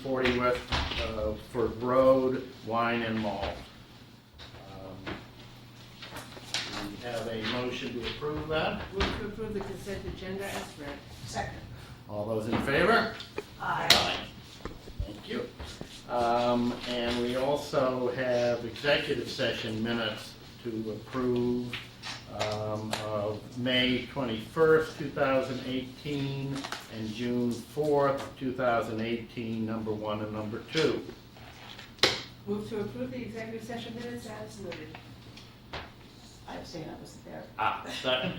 40 West Ford Road, wine and malt. We have a motion to approve that. Move to approve the consent agenda as read. Second. All those in favor? Aye. Thank you. And we also have executive session minutes to approve of May 21st, 2018 and June 4th, 2018, number 1 and number 2. Move to approve the executive session minutes as noted. I abstain, I wasn't there. Second.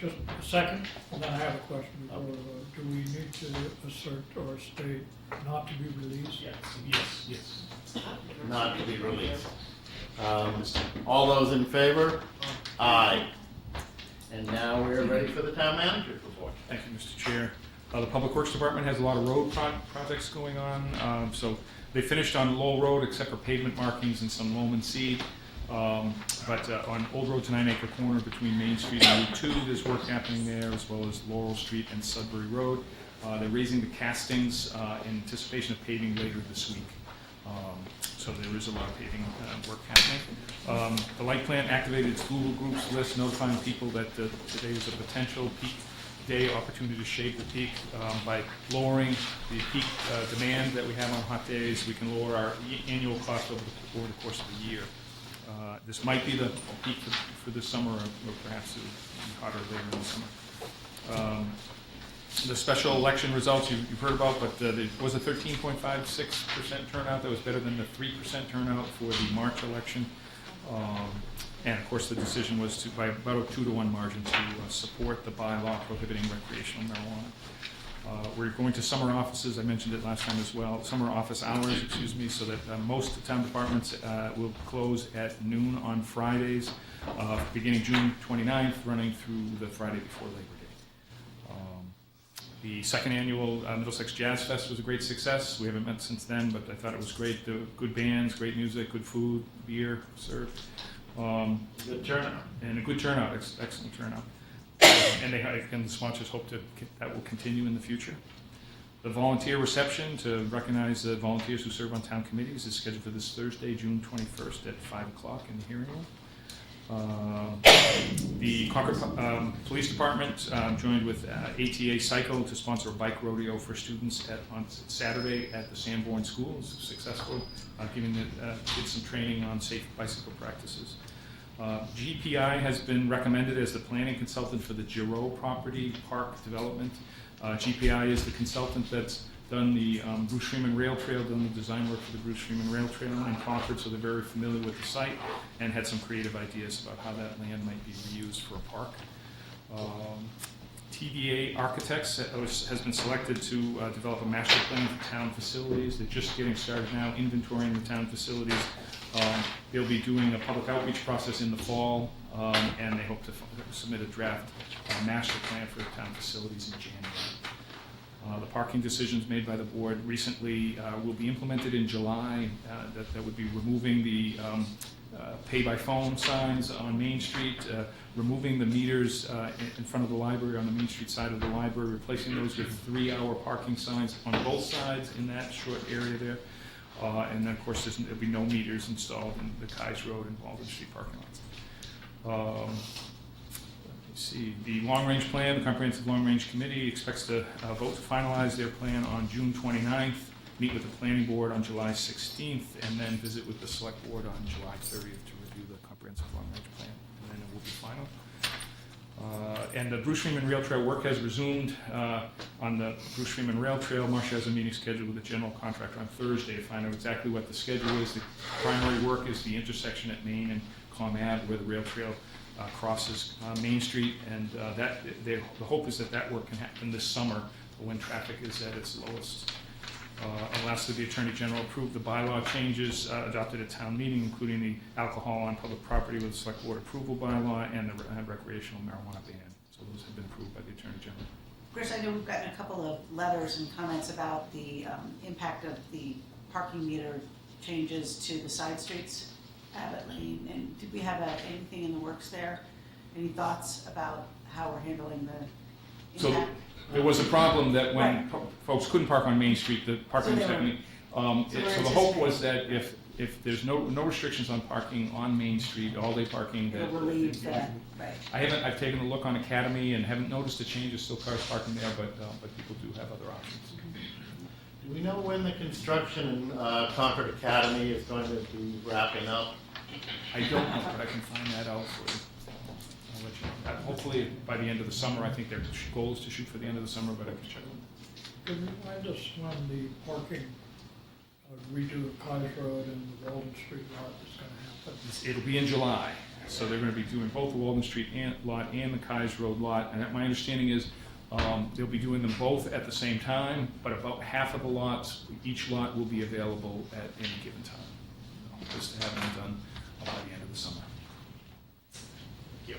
Just a second, and then I have a question before, do we need to assert or state not to be released? Yes. Not to be released. All those in favor? Aye. And now we're ready for the town manager's report. Thank you, Mr. Chair. The Public Works Department has a lot of road projects going on. So they finished on Lowell Road except for pavement markings and some loam and seed. But on Old Road to 9 Acre Corner between Main Street and Route 2, there's work happening there, as well as Laurel Street and Sudbury Road. They're raising the castings in anticipation of paving later this week. So there is a lot of paving work happening. The light plant activated its Google Groups list, notifying people that today is a potential peak day opportunity to shave the peak. By lowering the peak demand that we have on hot days, we can lower our annual cost over the course of the year. This might be the peak for this summer, or perhaps it will be hotter later in the summer. The special election results you've heard about, but there was a 13.56% turnout. That was better than the 3% turnout for the March election. And of course, the decision was by about a 2-to-1 margin to support the bylaw prohibiting recreational marijuana. We're going to summer offices, I mentioned it last time as well, summer office hours, so that most town departments will close at noon on Fridays, beginning June 29th, running through the Friday before Labor Day. The second annual Middlesex Jazz Fest was a great success. We haven't met since then, but I thought it was great. Good bands, great music, good food, beer served. Good turnout. And a good turnout, excellent turnout. And the sponsors hope that will continue in the future. The volunteer reception to recognize the volunteers who serve on town committees is scheduled for this Thursday, June 21st at 5 o'clock in the hearing room. The Concord Police Department joined with ATA Cycle to sponsor a bike rodeo for students on Saturday at the Sanborn School. It was successful, giving the kids some training on safe bicycle practices. GPI has been recommended as the planning consultant for the Giroux property park development. GPI is the consultant that's done the Bruce Freeman Rail Trail, done the design work for the Bruce Freeman Rail Trail in Concord, so they're very familiar with the site and had some creative ideas about how that land might be reused for a park. TVA Architects has been selected to develop a master plan for town facilities. They're just getting started now, inventorying the town facilities. They'll be doing a public outreach process in the fall, and they hope to submit a draft master plan for town facilities in January. The parking decisions made by the board recently will be implemented in July. That would be removing the pay-by-phone signs on Main Street, removing the meters in front of the library on the Main Street side of the library, replacing those with 3-hour parking signs on both sides in that short area there. And then, of course, there'll be no meters installed in the Keyes Road and Baldwin Street parking lots. See, the long-range plan, the Comprehensive Long-Range Committee expects to vote to finalize their plan on June 29th, meet with the Planning Board on July 16th, and then visit with the Select Board on July 30th to review the Comprehensive Long-Range Plan, and then it will be final. And the Bruce Freeman Rail Trail work has resumed on the Bruce Freeman Rail Trail. Marcia has a meeting scheduled with the general contractor on Thursday to find out exactly what the schedule is. The primary work is the intersection at Main and Com Ave where the rail trail crosses Main Street, and the hope is that work can happen this summer when traffic is at its lowest. And lastly, the Attorney General approved the bylaw changes adopted at town meeting, including the alcohol on public property with select board approval bylaw and the recreational marijuana ban. So those have been approved by the Attorney General. Chris, I know we've gotten a couple of letters and comments about the impact of the parking meter changes to the side streets, Abbott Lane, and did we have anything in the works there? Any thoughts about how we're handling the impact? There was a problem that when folks couldn't park on Main Street, the parking was So they were- happening. So the hope was that if there's no restrictions on parking on Main Street, all-day parking, that. It'll relieve that, right. I've taken a look on Academy and haven't noticed a change, there's still cars parking there, but people do have other options. Do we know when the construction in Concord Academy is going to be wrapping up? I don't know, but I can find that out for you. I'll let you know. Hopefully by the end of the summer, I think their goal is to shoot for the end of the summer, but I can check. Could you remind us when the parking redo of Cottage Road and the Walden Street lot is gonna happen? It'll be in July, so they're gonna be doing both the Walden Street lot and the Kais Road lot, and my understanding is they'll be doing them both at the same time, but about half of the lots, each lot will be available at any given time. Just to have them done by the end of the summer. Thank you.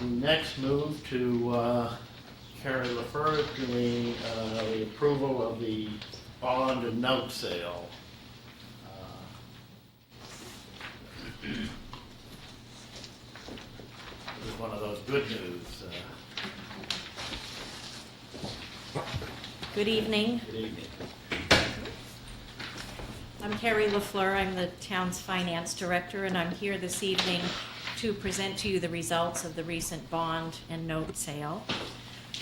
We next move to Carrie LaFleur doing the approval of the bond and note sale. This is one of those good news. Good evening. Good evening. I'm Carrie LaFleur. I'm the town's finance director, and I'm here this evening to present to you the results of the recent bond and note sale.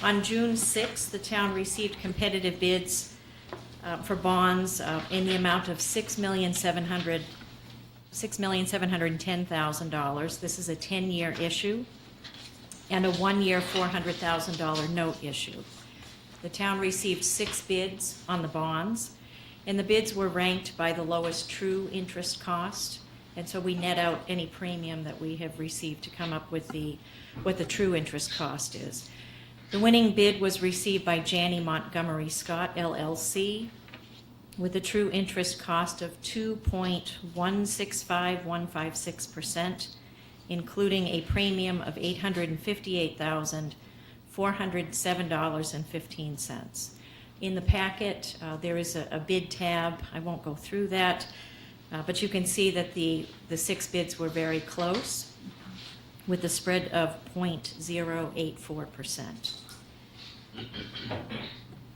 On June 6th, the town received competitive bids for bonds in the amount of $6,710,000. This is a 10-year issue and a 1-year $400,000 note issue. The town received 6 bids on the bonds, and the bids were ranked by the lowest true interest cost, and so we net out any premium that we have received to come up with what the true interest cost is. The winning bid was received by Janney Montgomery Scott, LLC, with a true interest cost of 2.165156%, including a premium of $858,407.15. In the packet, there is a bid tab. I won't go through that, but you can see that the 6 bids were very close, with a spread of 0.084%.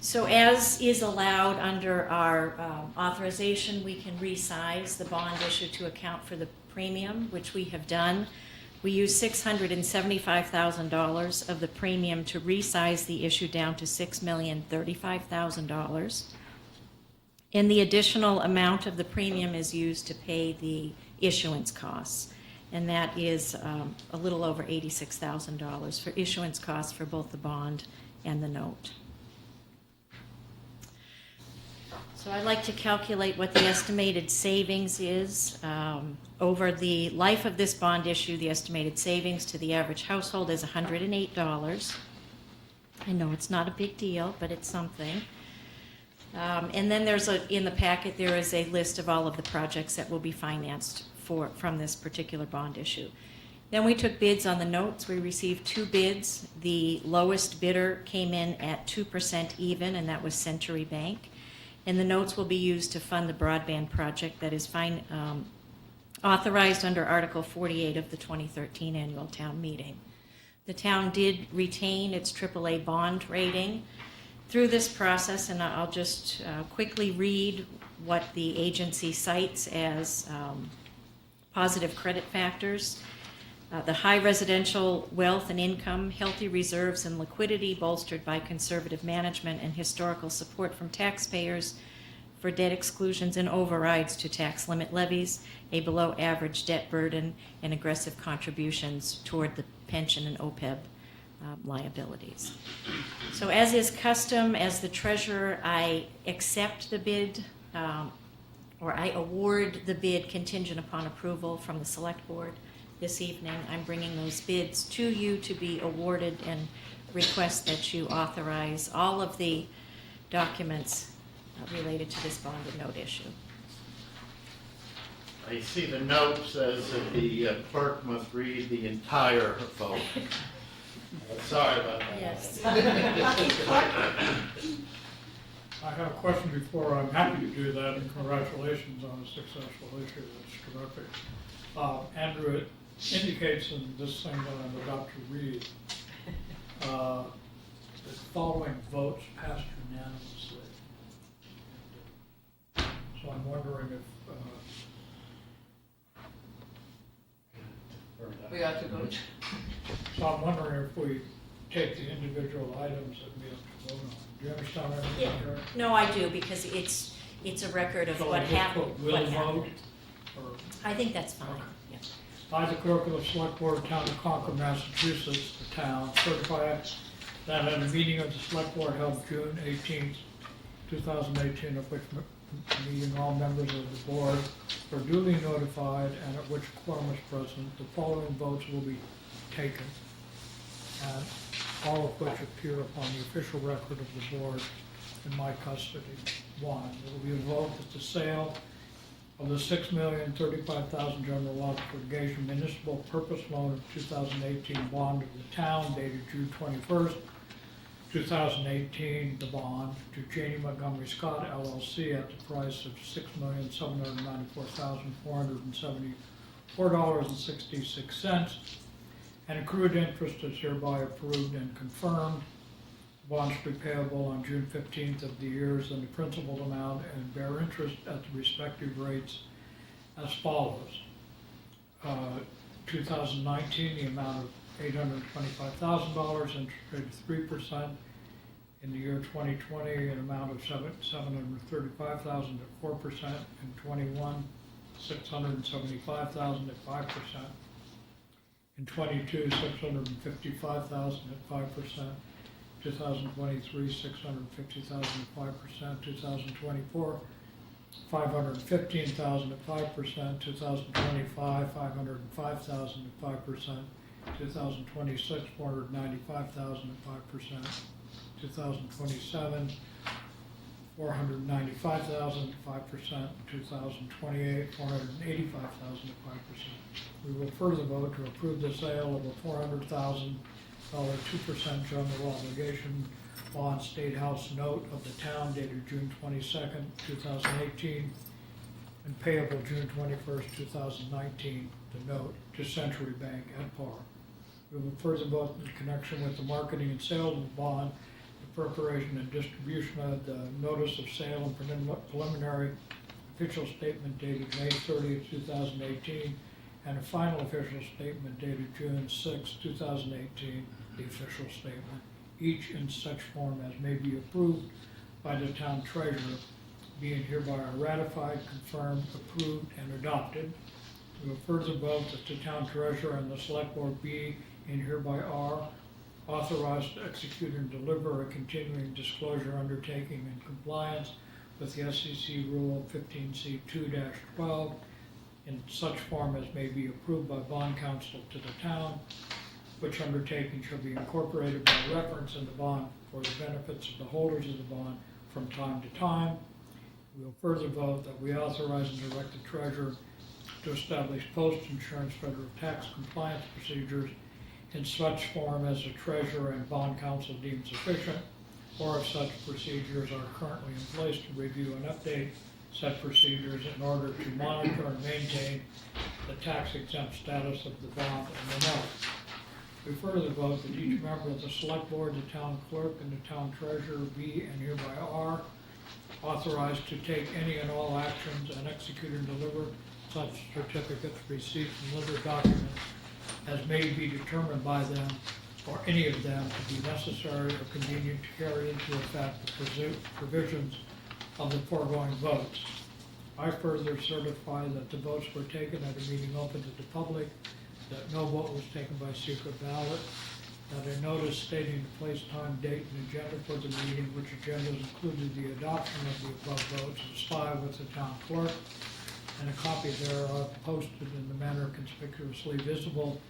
So as is allowed under our authorization, we can resize the bond issue to account for the premium, which we have done. We used $675,000 of the premium to resize the issue down to $6,035,000. And the additional amount of the premium is used to pay the issuance costs. And that is a little over $86,000 for issuance costs for both the bond and the note. So I'd like to calculate what the estimated savings is. Over the life of this bond issue, the estimated savings to the average household is $108. I know it's not a big deal, but it's something. And then in the packet, there is a list of all of the projects that will be financed from this particular bond issue. Then we took bids on the notes. We received 2 bids. The lowest bidder came in at 2% even, and that was Century Bank. And the notes will be used to fund the broadband project that is authorized under Article 48 of the 2013 annual town meeting. The town did retain its AAA bond rating through this process, and I'll just quickly read what the agency cites as positive credit factors. The high residential wealth and income, healthy reserves and liquidity bolstered by conservative management and historical support from taxpayers for debt exclusions and overrides to tax limit levies, a below average debt burden, and aggressive contributions toward the pension and OPEB liabilities. So as is custom, as the treasurer, I accept the bid, or I award the bid contingent upon approval from the select board. This evening, I'm bringing those bids to you to be awarded and request that you authorize all of the documents related to this bond and note issue. I see the note says that the clerk must read the entire vote. Sorry about that. Yes. I have a question before. I'm happy to do that, and congratulations on a successful issue. That's terrific. Andrew, it indicates in this thing that I'm about to read The following votes passed unanimously. So I'm wondering if, We ought to vote. so I'm wondering if we take the individual items that we have to vote on. Do you understand what I'm Yeah. saying? No, I do, because it's a record of So what I just happened. put will What vote, happened. or I think that's fine, yeah. I, the clerk of the select board of town of Concord, Massachusetts, the town, certify that at a meeting of the select board held June 18th, 2018, of which meeting all members of the board were duly notified and at which quorum is present, the following votes will be taken, and all of which appear upon the official record of the board in my custody. One, it will be a vote that the sale of the $6,035,000 general obligation municipal purpose loan of 2018 bond of the town dated June 21st, 2018, the bond to Janie Montgomery Scott LLC at the price of $6,794,474.66, and accrued interest is hereby approved and confirmed. Bonds to be payable on June 15th of the years in the principal amount and bear interest at the respective rates as follows. 2019, the amount of $825,000, interest rate of 3%. In the year 2020, an amount of $735,000 at 4%. In 21, $675,000 at 5%. In 22, $655,000 at 5%. 2023, $650,000 at 5%, 2024, $515,000 at 5%, 2025, $505,000 at 5%, 2026, $495,000 at 5%, 2027, $495,000 at 5%, 2028, $485,000 at 5%. We will further vote to approve the sale of a $400,000 2% general obligation bond State House note of the town dated June 22nd, 2018, and payable June 21st, 2019, the note to Century Bank at par. We will further vote in connection with the marketing and sale of the bond, the preparation and distribution of the notice of sale and preliminary official statement dated May 30th, 2018, and a final official statement dated June 6, 2018, the official statement, each in such form as may be approved by the town treasurer, being hereby ratified, confirmed, approved, and adopted. We will further vote that the town treasurer and the select board be and hereby are authorized to execute and deliver a continuing disclosure undertaking in compliance with the SEC Rule 15C2-12 in such form as may be approved by bond counsel to the town, which undertaking shall be incorporated by reference in the bond for the benefits of the holders of the bond from time to time. We will further vote that we authorize and direct the treasurer to establish post-insurance federal tax compliance procedures in such form as the treasurer and bond counsel deem sufficient, or if such procedures are currently in place, to review and update said procedures in order to monitor and maintain the tax exempt status of the bond and the note. We further vote that each member of the select board, the town clerk, and the town treasurer be and hereby are authorized to take any and all actions and execute and deliver such certificates, receipts, and other documents as may be determined by them or any of them to be necessary or convenient to carry into effect the provisions of the foregoing votes. I further certify that the votes were taken at a meeting open to the public, that no vote was taken by secret ballot, that a notice stating the place, time, date, and agenda for the meeting, which agendas included the adoption of the above votes, is filed with the town clerk, and a copy thereof posted in the manner conspicuously visible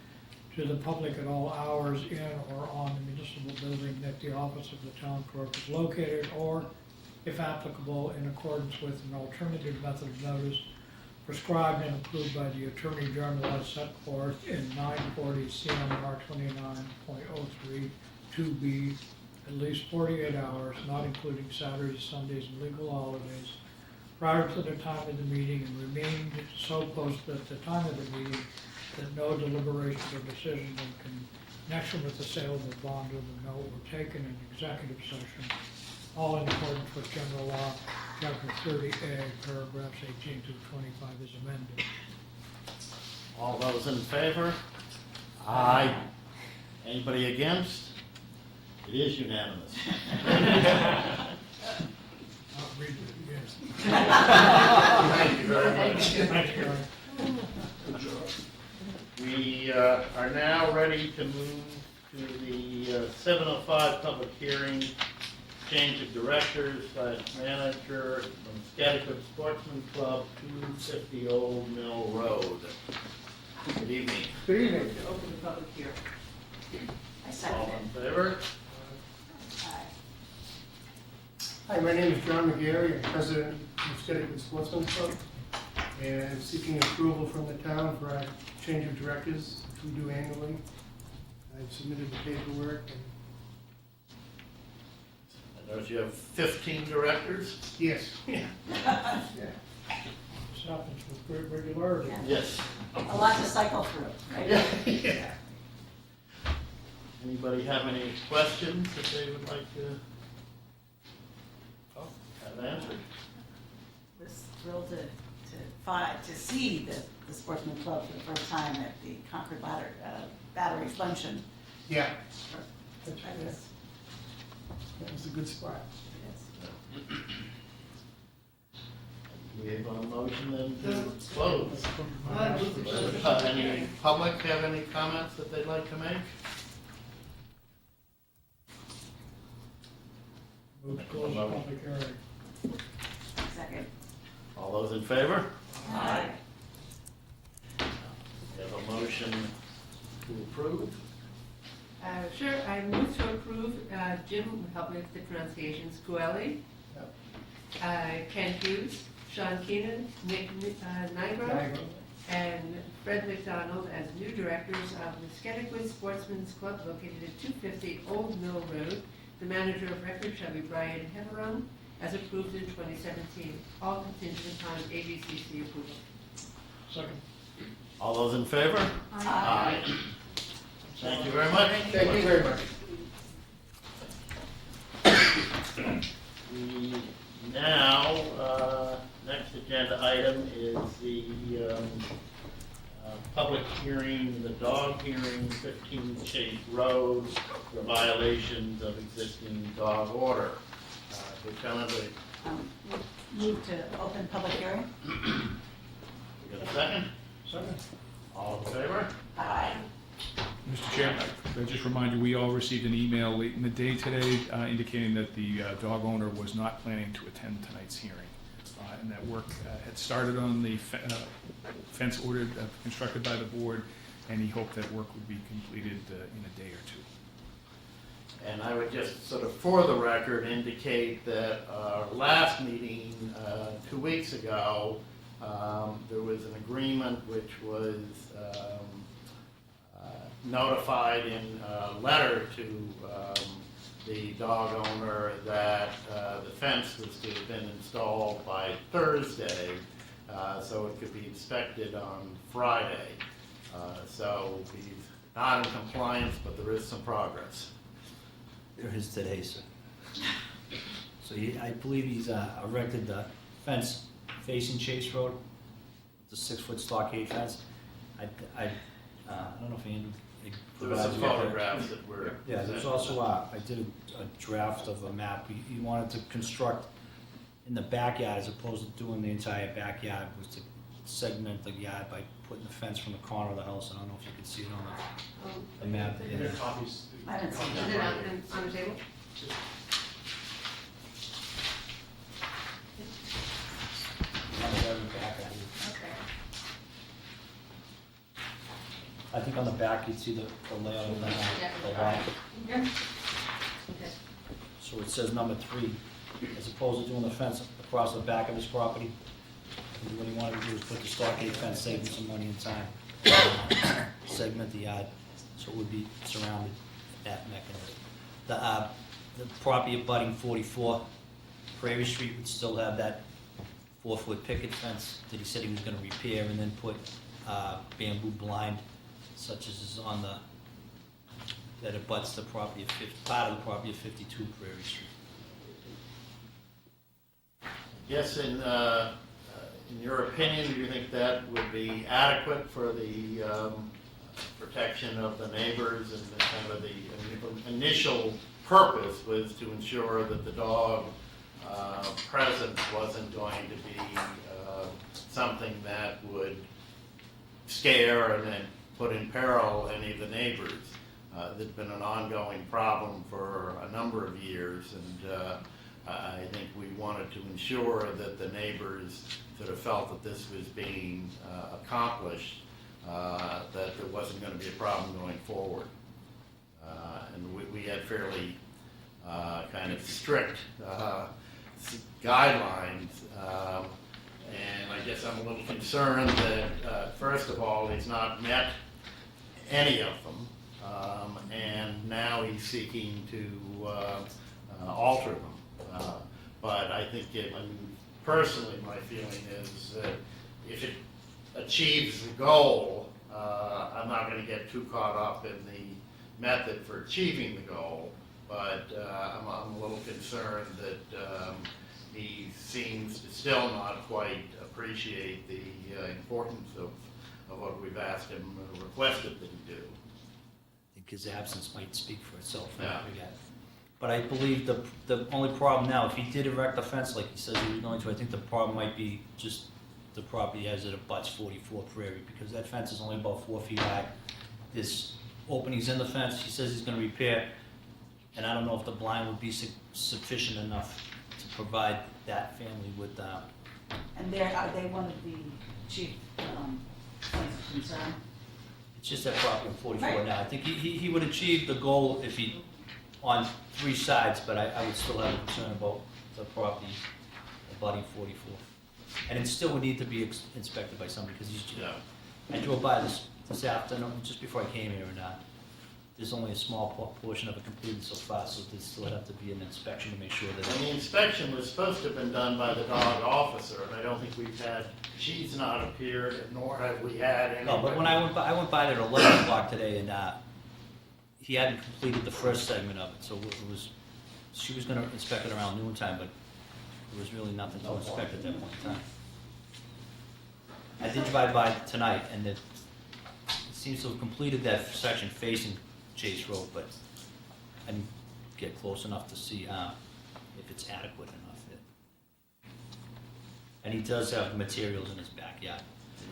to the public at all hours in or on the municipal building that the office of the town clerk is located, or, if applicable, in accordance with an alternative method of notice prescribed and approved by the Attorney General as set forth in 940 CMR 29.03 2B, at least 48 hours, not including Saturdays, Sundays, and legal holidays, prior to the time of the meeting, and remained so posted at the time of the meeting that no deliberation or decision can connection with the sale of the bond or the note were taken in executive session, all in accordance with general law, chapter 30A, paragraphs 18 through 25 is amended. All those in favor? Aye. Anybody against? It is unanimous. I'll read it again. Thank you very much. Thanks, Gary. We are now ready to move to the 7:05 public hearing, change of directors / manager from Scottish Sportsman Club, 250 Old Mill Road. Good evening. Good evening. To open the public hearing. I second All it. in favor? Aye. Hi, my name is John McGarry. I'm president of Scottish Sportsman Club, and I'm seeking approval from the town for our change of directors, which we do annually. I've submitted the paperwork, and I notice you have 15 directors? yes. Yeah. This happens with great regularity. Yeah. Yes. A lot to cycle through, right? Yeah. Anybody have any questions that they would like to have answered? Was thrilled to see the Sportsman Club for the first time at the Concord Battery Luncheon. Yeah, Yes. that was a good spot. We have a motion then to close. I move to close the public Any hearing. public have any comments that they'd like to make? Move to close the public hearing. Second. All those in favor? Aye. We have a motion to approve. Sure, I move to approve, Jim will help me with the pronunciations, Coeli, Ken Hughes, Sean Keenan, Nick Nigro, and Fred McDonald as new directors of the Scottish Sportsman's Club located at 250 Old Mill Road. The manager of record shall be Brian Heveron, as approved in 2017, all contingent upon ABCC approval. Second. All those in favor? Aye. Thank you very much. Thank you very much. We now, next agenda item is the public hearing, the dog hearing, 15 Chase Road, for violations of existing dog order. Lieutenant, Move to open public hearing. we got a second? Second. All in favor? Aye. Mr. Chairman, I just remind you, we all received an email late in the day today indicating that the dog owner was not planning to attend tonight's hearing. And that work had started on the fence ordered, constructed by the board, and he hoped that work would be completed in a day or two. And I would just sort of, for the record, indicate that our last meeting 2 weeks ago, there was an agreement which was notified in a letter to the dog owner that the fence was to have been installed by Thursday, so it could be inspected on Friday. So he's not in compliance, but there is some progress. There is today, sir. So I believe he's erected the fence facing Chase Road, the 6-foot stockade fence. I don't know if Andrew There were some provided you with that. photographs that were. Yeah, there's also, I did a draft of a map. He wanted to construct in the backyard as opposed to doing the entire backyard, was to segment the yard by putting the fence from the corner of the house. I don't know if you can see it on the map. Is it I haven't seen on the table? On the very back, Okay. I think on the back you'd see the layout of the lot. Yeah. Okay. So it says number 3, as opposed to doing the fence across the back of his property. I think what he wanted to do was put the stockade fence, save him some money and time. Segment the yard, so it would be surrounded that mechanism. The property abutting 44 Prairie Street would still have that 4-foot picket fence that he said he was gonna repair and then put bamboo blind, such as is on the that abuts the property of part of the property of 52 Prairie Street. Yes, in your opinion, do you think that would be adequate for the protection of the neighbors, and the kind of the initial purpose was to ensure that the dog presence wasn't going to be something that would scare and then put in peril any of the neighbors? There's been an ongoing problem for a number of years, and I think we wanted to ensure that the neighbors sort of felt that this was being accomplished, that there wasn't going to be a problem going forward. And we had fairly kind of strict guidelines, and I guess I'm a little concerned that, first of all, he's not met any of them, and now he's seeking to alter them. But I think, personally, my feeling is that if it achieves the goal, I'm not going to get too caught up in the method for achieving the goal, but I'm a little concerned that he seems to still not quite appreciate the importance of what we've asked him and requested that he do. I think his absence might speak for itself. Yeah. But I believe the only problem now, if he did erect a fence like he says he was going to, I think the problem might be just the property as it abuts 44 Prairie, because that fence is only about 4 feet high. There's openings in the fence, he says he's going to repair, and I don't know if the blind would be sufficient enough to provide that family with. And are they one of the chief points of concern? It's just that property on 44 Right. now. I think he would achieve the goal if he, on 3 sides, but I would still have a concern about the property abutting 44. And it still would need to be inspected by somebody, because Yeah. I drove by this afternoon, just before I came here, and there's only a small portion of it completed so far, so there still have to be an inspection to make sure that. And the inspection was supposed to have been done by the dog officer, and I don't think we've had, she's not appeared, nor have we had any. No, but when I went by there at 11 o'clock today, and he hadn't completed the first segment of it, so she was gonna inspect it around noon time, but there was really nothing to inspect at that point in time. I did drive by tonight, and it seems to have completed that section facing Chase Road, but I didn't get close enough to see if it's adequate enough. And he does have materials in his backyard.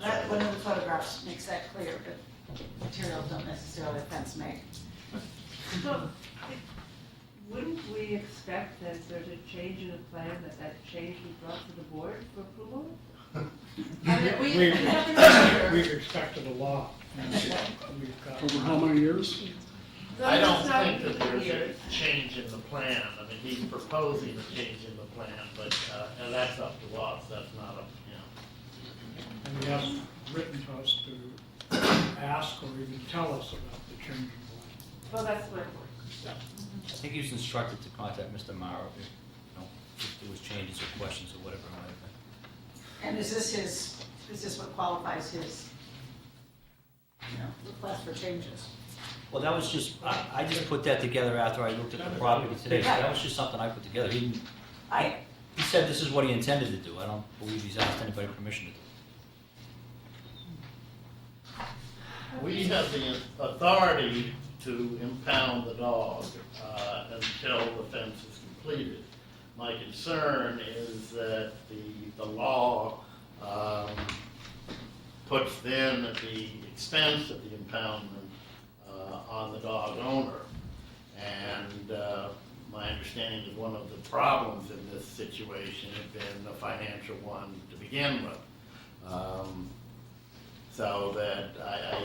One of the photographs makes that clear, but materials don't necessarily fence make. So, wouldn't we expect that if there's a change in the plan, that change be brought to the board for approval? I mean, we have to We've expected a lot. Over how many years? I don't think that there's a change in the plan. I mean, he's proposing a change in the plan, but, and that's up to us, that's not up to him. And he hasn't written to us to ask or even tell us about the change in plan. Well, that's my point. I think he was instructed to contact Mr. Morrow if there was changes or questions or whatever it might have been. And is this what qualifies his, request for changes? Well, that was just, I just put that together after I looked at the property today, so that was just something I put together. He said this is what he intended to do. I don't believe he's asked anybody permission to do it. We have the authority to impound the dog until the fence is completed. My concern is that the law puts then the expense of the impoundment on the dog owner. And my understanding is one of the problems in this situation had been the financial one to begin with. So that I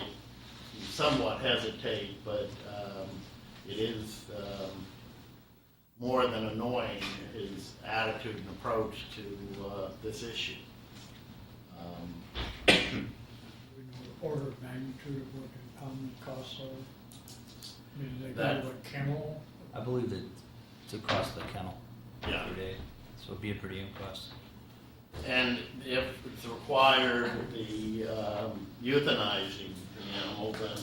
somewhat hesitate, but it is more than annoying, his attitude and approach to this issue. We know the order of magnitude of what impoundment costs are. I mean, they go to a kennel. I believe that to cost the kennel Yeah. per day, so it'd be a per diem cost. And if it's required, the euthanizing the animal, then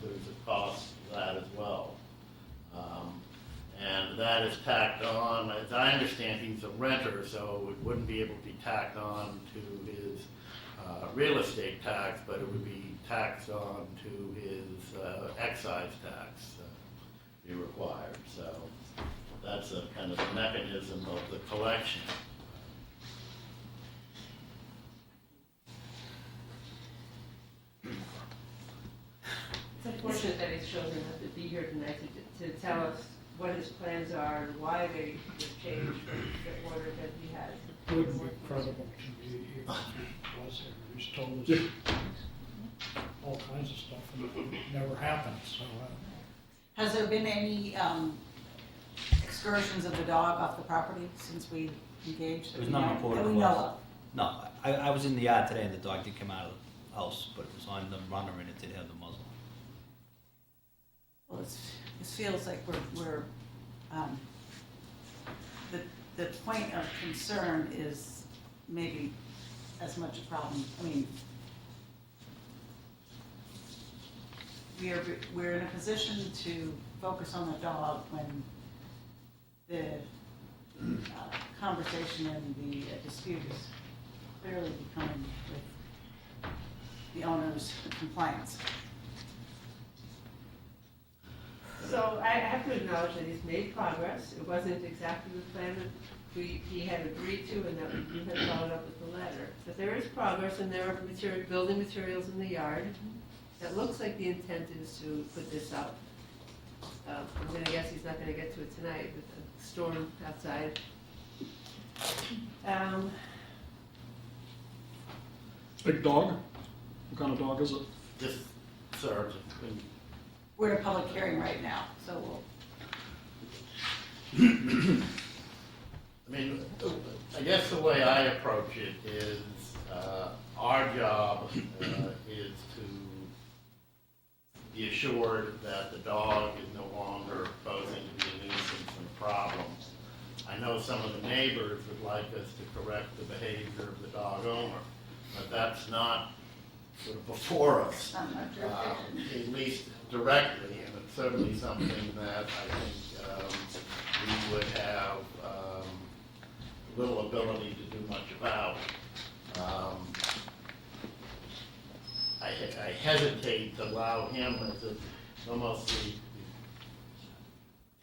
there's a cost that as well. And that is tacked on, as I understand, he's a renter, so it wouldn't be able to be tacked on to his real estate tax, but it would be taxed on to his excise tax be required. So that's a kind of a mechanism of the collection. It's unfortunate that he's chosen not to be here tonight to tell us what his plans are and why they were changed from the order that he has. It wouldn't be credible to me if he was here. He's told us all kinds of stuff and it never happened, so. Has there been any excursions of the dog off the property since we engaged? There was none reported That we to know us. of? No, I was in the yard today and the dog did come out of the house, but it was on the runner and it did have the muzzle. Well, it feels like we're the point of concern is maybe as much a problem. I mean, we're in a position to focus on the dog when the conversation and the dispute is clearly becoming with the owner's compliance. So I have to acknowledge that he's made progress. It wasn't exactly the plan that he had agreed to and that we had followed up with the letter. But there is progress and there are building materials in the yard. It looks like the intent is to put this up. I'm gonna guess he's not gonna get to it tonight with the storm outside. Big dog? What kind of dog is it? Just serves. We're in a public hearing right now, so we'll. I mean, I guess the way I approach it is, our job is to be assured that the dog is no longer posing to be a nuisance and a problem. I know some of the neighbors would like us to correct the behavior of the dog owner, but that's not sort of before us, Not much jurisdiction. at least directly, and it's certainly something that I think we would have little ability to do much about. I hesitate to allow him as almost the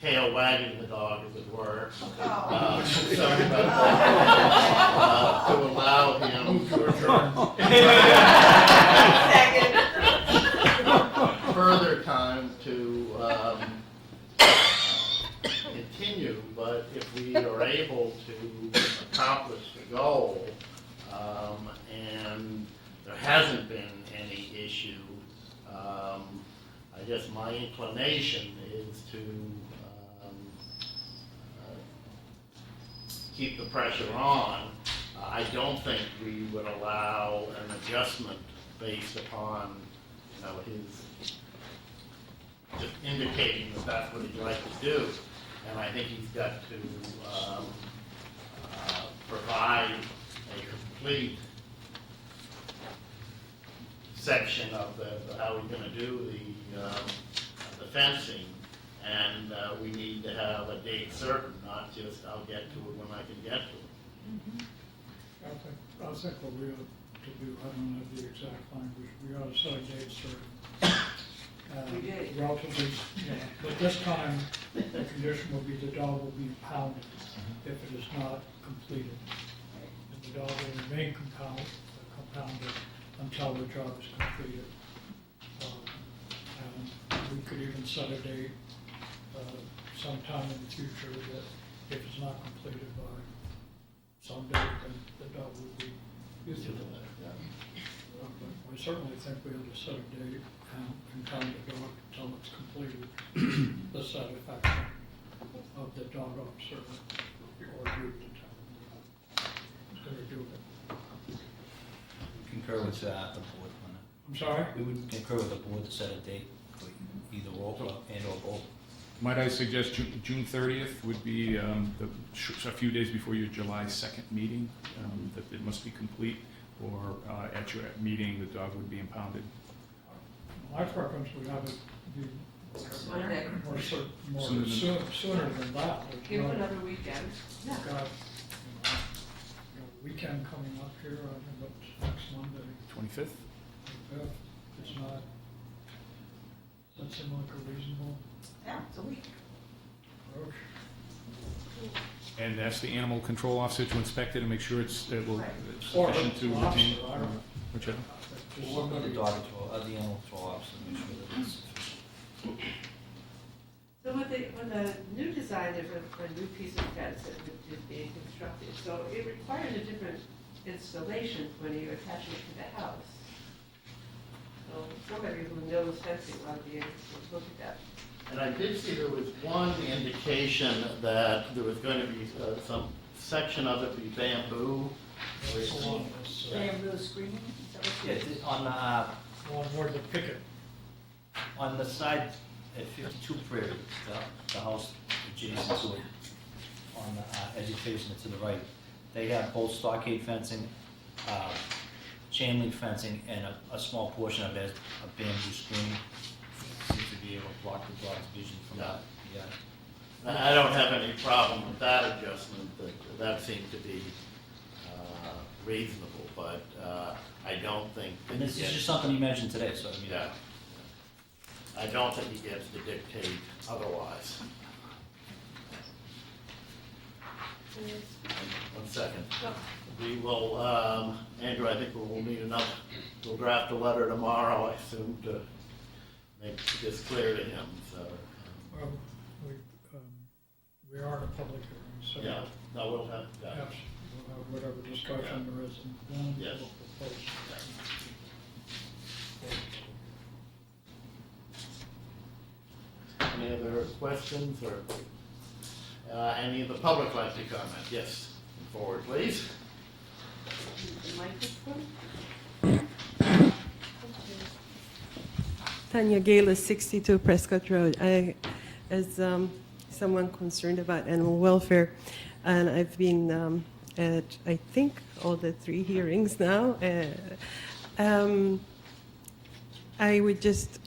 tail wagging the dog, as it were. Sorry about that. To allow him to return further time to continue, but if we are able to accomplish the goal, and there hasn't been any issue, I guess my inclination is to keep the pressure on. I don't think we would allow an adjustment based upon, his just indicating that that's what he'd like to do. And I think he's got to provide a complete section of how he's going to do the fencing, and we need to have a date certain, not just I'll get to it when I can get to it. I think what we ought to do, I don't have the exact language, we ought to set a date certain. We did. Relatively, but this time, the condition will be the dog will be impounded if it is not completed. And the dog will remain compounded until the job is completed. And we could even set a date sometime in the future that if it's not completed by some date, then the dog will be usable. But we certainly think we ought to set a date and pound the dog until it's completed, the satisfaction of the dog officer or group to tell them going to do it. Concur with the board on that. I'm sorry? We would concur with the board to set a date for either or both. Might I suggest June 30th would be a few days before your July 2nd meeting, that it must be complete, or at your meeting, the dog would be impounded. My preference would have it be Monday. More Sooner than- sooner than that. Give it another weekend. We've got, weekend coming up here, I think it's next Monday, 25th? if it's not, does that seem like a reasonable Yeah, it's a week. approach? And ask the animal control officer to inspect it and make sure it's Or sufficient to the retain. lobster, I don't know. Whichever. Just We'll work with the somebody- dog control, the animal control officer, to make sure that it's sufficient. So with the new design, there's a new piece of fence that is being constructed. So it requires a different installation when you're attaching it to the house. So somebody who knows fencing ought to be able to look at that. And I did see there was one indication that there was going to be some section of it be bamboo. Along this, Bamboo screening, is that what you- along where the picket, On the side at 52 Prairie, the house adjacent to it, on the, as you're facing it to the right, they have both stockade fencing, chain link fencing, and a small portion of it is a bamboo screen. Seems to be able to block the dog's vision from that. Yeah. And I don't have any problem with that adjustment, that seemed to be reasonable, but I don't think. And this is just something you mentioned today, so I mean. Yeah. I don't think he gets to dictate otherwise. One second. We will, Andrew, I think we will need another, we'll draft a letter tomorrow, I assume, to make this clear to him, so. well, we are in a public hearing, so. Yeah, no, we'll have, Yes, we'll have whatever discussion there is, and then Yes. we'll propose. Any other questions or any of the public like to comment? Yes, come forward, please. The microphone? Tanya Gala, 62 Prescott Road. As someone concerned about animal welfare, and I've been at, I think, all the 3 hearings now. I would just,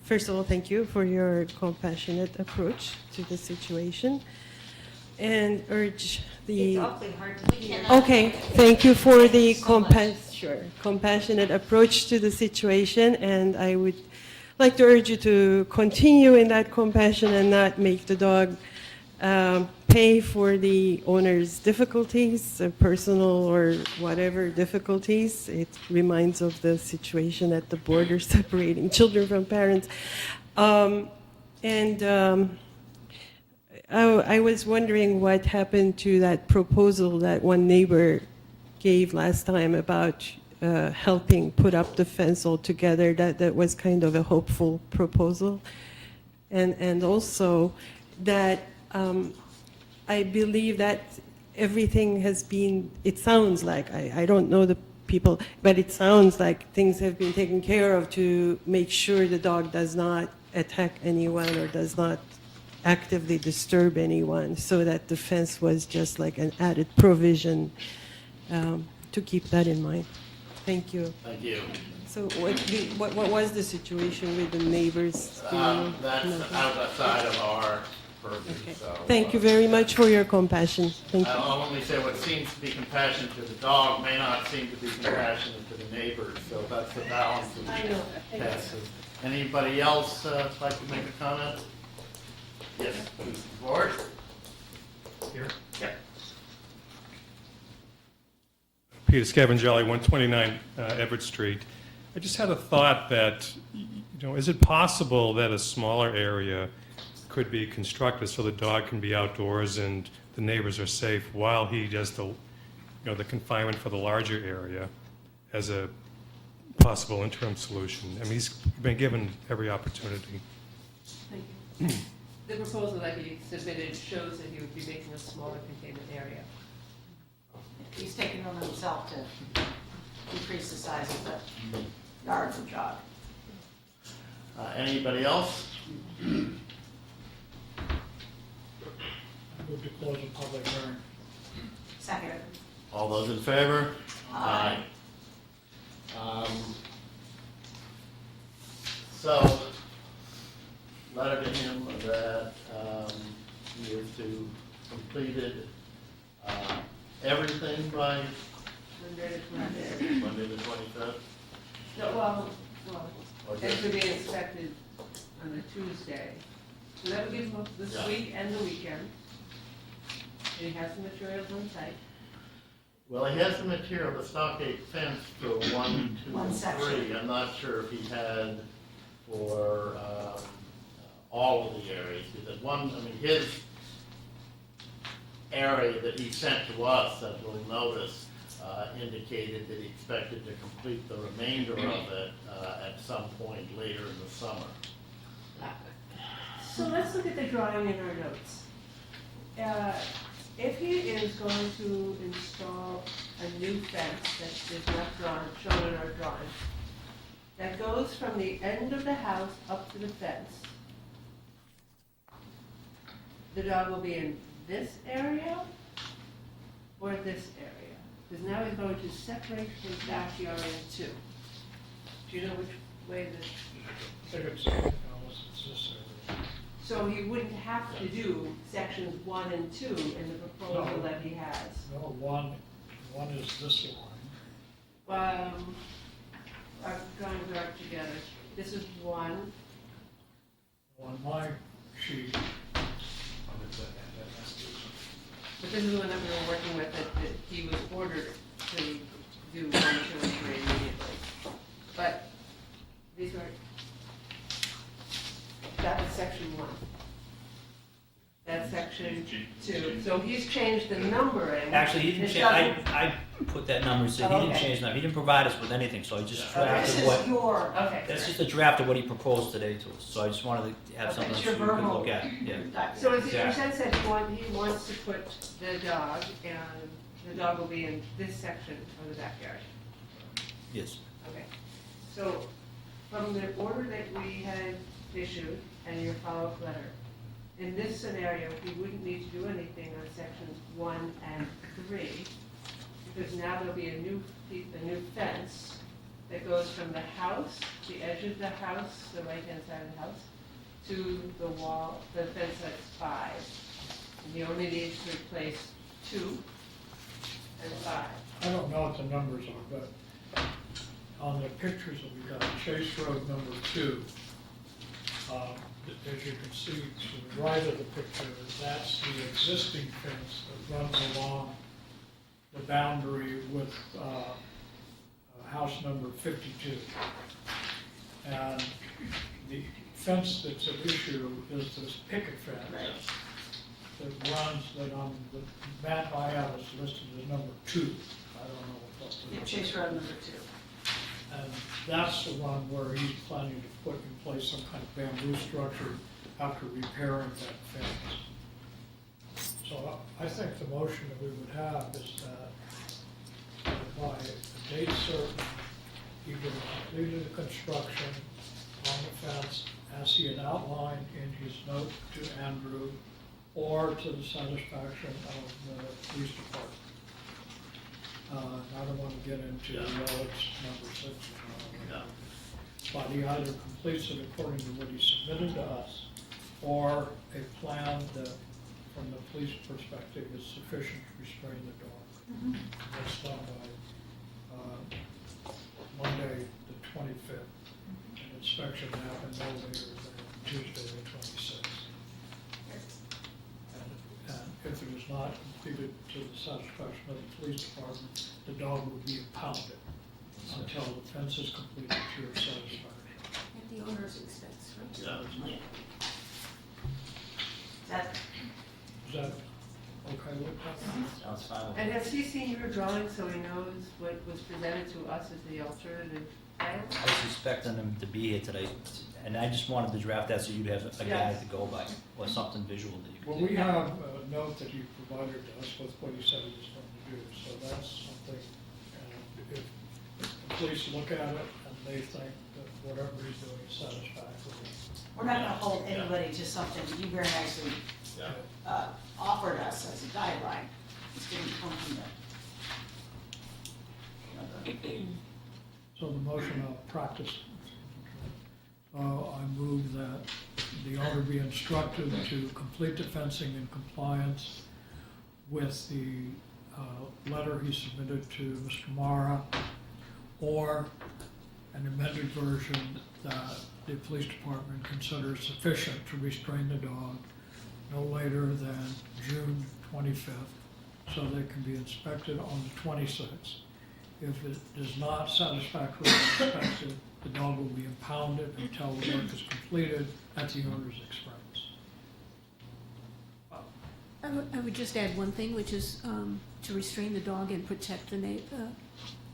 first of all, thank you for your compassionate approach to the situation, and urge the. It's awfully hard to hear. Okay, thank you for the so much. compassionate approach to the situation, and I would like to urge you to continue in that compassion and not make the dog pay for the owner's difficulties, personal or whatever difficulties. It reminds of the situation at the border separating children from parents. I was wondering what happened to that proposal that one neighbor gave last time about helping put up the fence altogether. That was kind of a hopeful proposal. And also that I believe that everything has been, it sounds like, I don't know the people, but it sounds like things have been taken care of to make sure the dog does not attack anyone or does not actively disturb anyone, so that the fence was just like an added provision to keep that in mind. Thank you. Thank you. So what was the situation with the neighbors? Do you know? That's No. outside of our purview, Okay. so. Thank you very much for your compassion. Thank you. I'll only say what seems to be compassionate to the dog may not seem to be compassionate to the neighbors, so that's the balance of I know. passes. Anybody else like to make a comment? Yes, please, George? Here. Yeah. Peter Scavangelli, 129 Everett Street. I just had a thought that, is it possible that a smaller area could be constructed so the dog can be outdoors and the neighbors are safe while he does the confinement for the larger area as a possible interim solution? I mean, he's been given every opportunity. Thank you. The proposal that he submitted shows that he would be making a smaller containment area. He's taking it on himself to increase the size of the yard for jog. Anybody else? Move to close the public hearing. Second. All those in favor? Aye. So, letter to him that he is to completed everything by Monday the 25th? No, well, Or it just- could be inspected on a Tuesday. So that would give him this Yeah. week and the weekend. And he has the materials on site. Well, he has the material, the stockade fence for 1, 2, One and section. 3. I'm not sure if he had for all of the areas, because his area that he sent to us, that we'll notice, indicated that he expected to complete the remainder of it at some point later in the summer. So let's look at the drawing in our notes. If he is going to install a new fence that is not shown in our drawing, that goes from the end of the house up to the fence, the dog will be in this area or this area? Because now he's going to separate his backyard in two. Do you know which way this? I think it's this area. So he wouldn't have to do sections 1 and 2 in the proposal No. that he has. No, one is this line. Our drawings are together. This is 1. On my sheet, But this is the one that we were working with, that he was ordered to do 1, 2, and 3 immediately. But these are, that is section 1. That's section 2. So he's changed the numbering. Actually, he didn't It change, doesn't- I put that number, and said he didn't Okay. change that, he didn't provide us with anything, so I just This drafted is what, your, Okay. that's just a draft of what he proposed today to us, so I just wanted to have Okay. something it's that your you could verbal. look at, yeah. document. So as Yeah. your sense said, he wants to put the dog, and the dog will be in this section of the backyard. Yes. Okay. So from the order that we had issued and your follow-up letter, in this scenario, he wouldn't need to do anything on sections 1 and 3, because now there'll be a new fence that goes from the house, the edge of the house, the right-hand side of the house, to the wall, the fence that's 5. And he only needs to replace 2 and 5. I don't know what the numbers are, but on the pictures that we got, Chase Road number 2, as you can see to the right of the picture, that's the existing fence that runs along the boundary with house number 52. And the fence that's at issue is this picket fence that runs, that on the map I have is listed as number 2. I don't know what that's. Yeah, Chase Road number 2. And that's the one where he's planning to put in place some kind of bamboo structure after repairing that fence. So I think the motion that we would have is that by a date certain, he would have completed the construction on the fence as he had outlined in his note to Andrew, or to the satisfaction of the police department. I don't want to get into, well, it's number 6 or not. But he either completes it according to what he submitted to us, or a plan that, from the police perspective, is sufficient to restrain the dog. That's done by Monday, the 25th. An inspection happened no later than Tuesday, the 26th. And if it is not completed to the satisfaction of the police department, the dog will be impounded until the fence is completed to your satisfaction. At the owner's expense, right? Yeah. That, Is that okay with that? Sounds fine with And me. has he seen your drawing so he knows what was presented to us as the alternative plan? I was expecting him to be here today, and I just wanted to draft that so you'd have a guide Yes. to go by, or something visual that you Well, could we do. have a note that he provided to us with what he said he was going to do, so that's something, if the police look at it and they think that whatever he's doing is satisfactory. we're not gonna hold anybody to something that you very nicely offered us as a guideline. It's gonna come from the. So the motion of practice, I move that the owner be instructed to complete the fencing in compliance with the letter he submitted to Mr. Mara, or an amended version that the police department considers sufficient to restrain the dog no later than June 25th, so they can be inspected on the 26th. If it is not satisfactorily inspected, the dog will be impounded until the work is completed at the owner's expense. I would just add one thing, which is to restrain the dog and protect the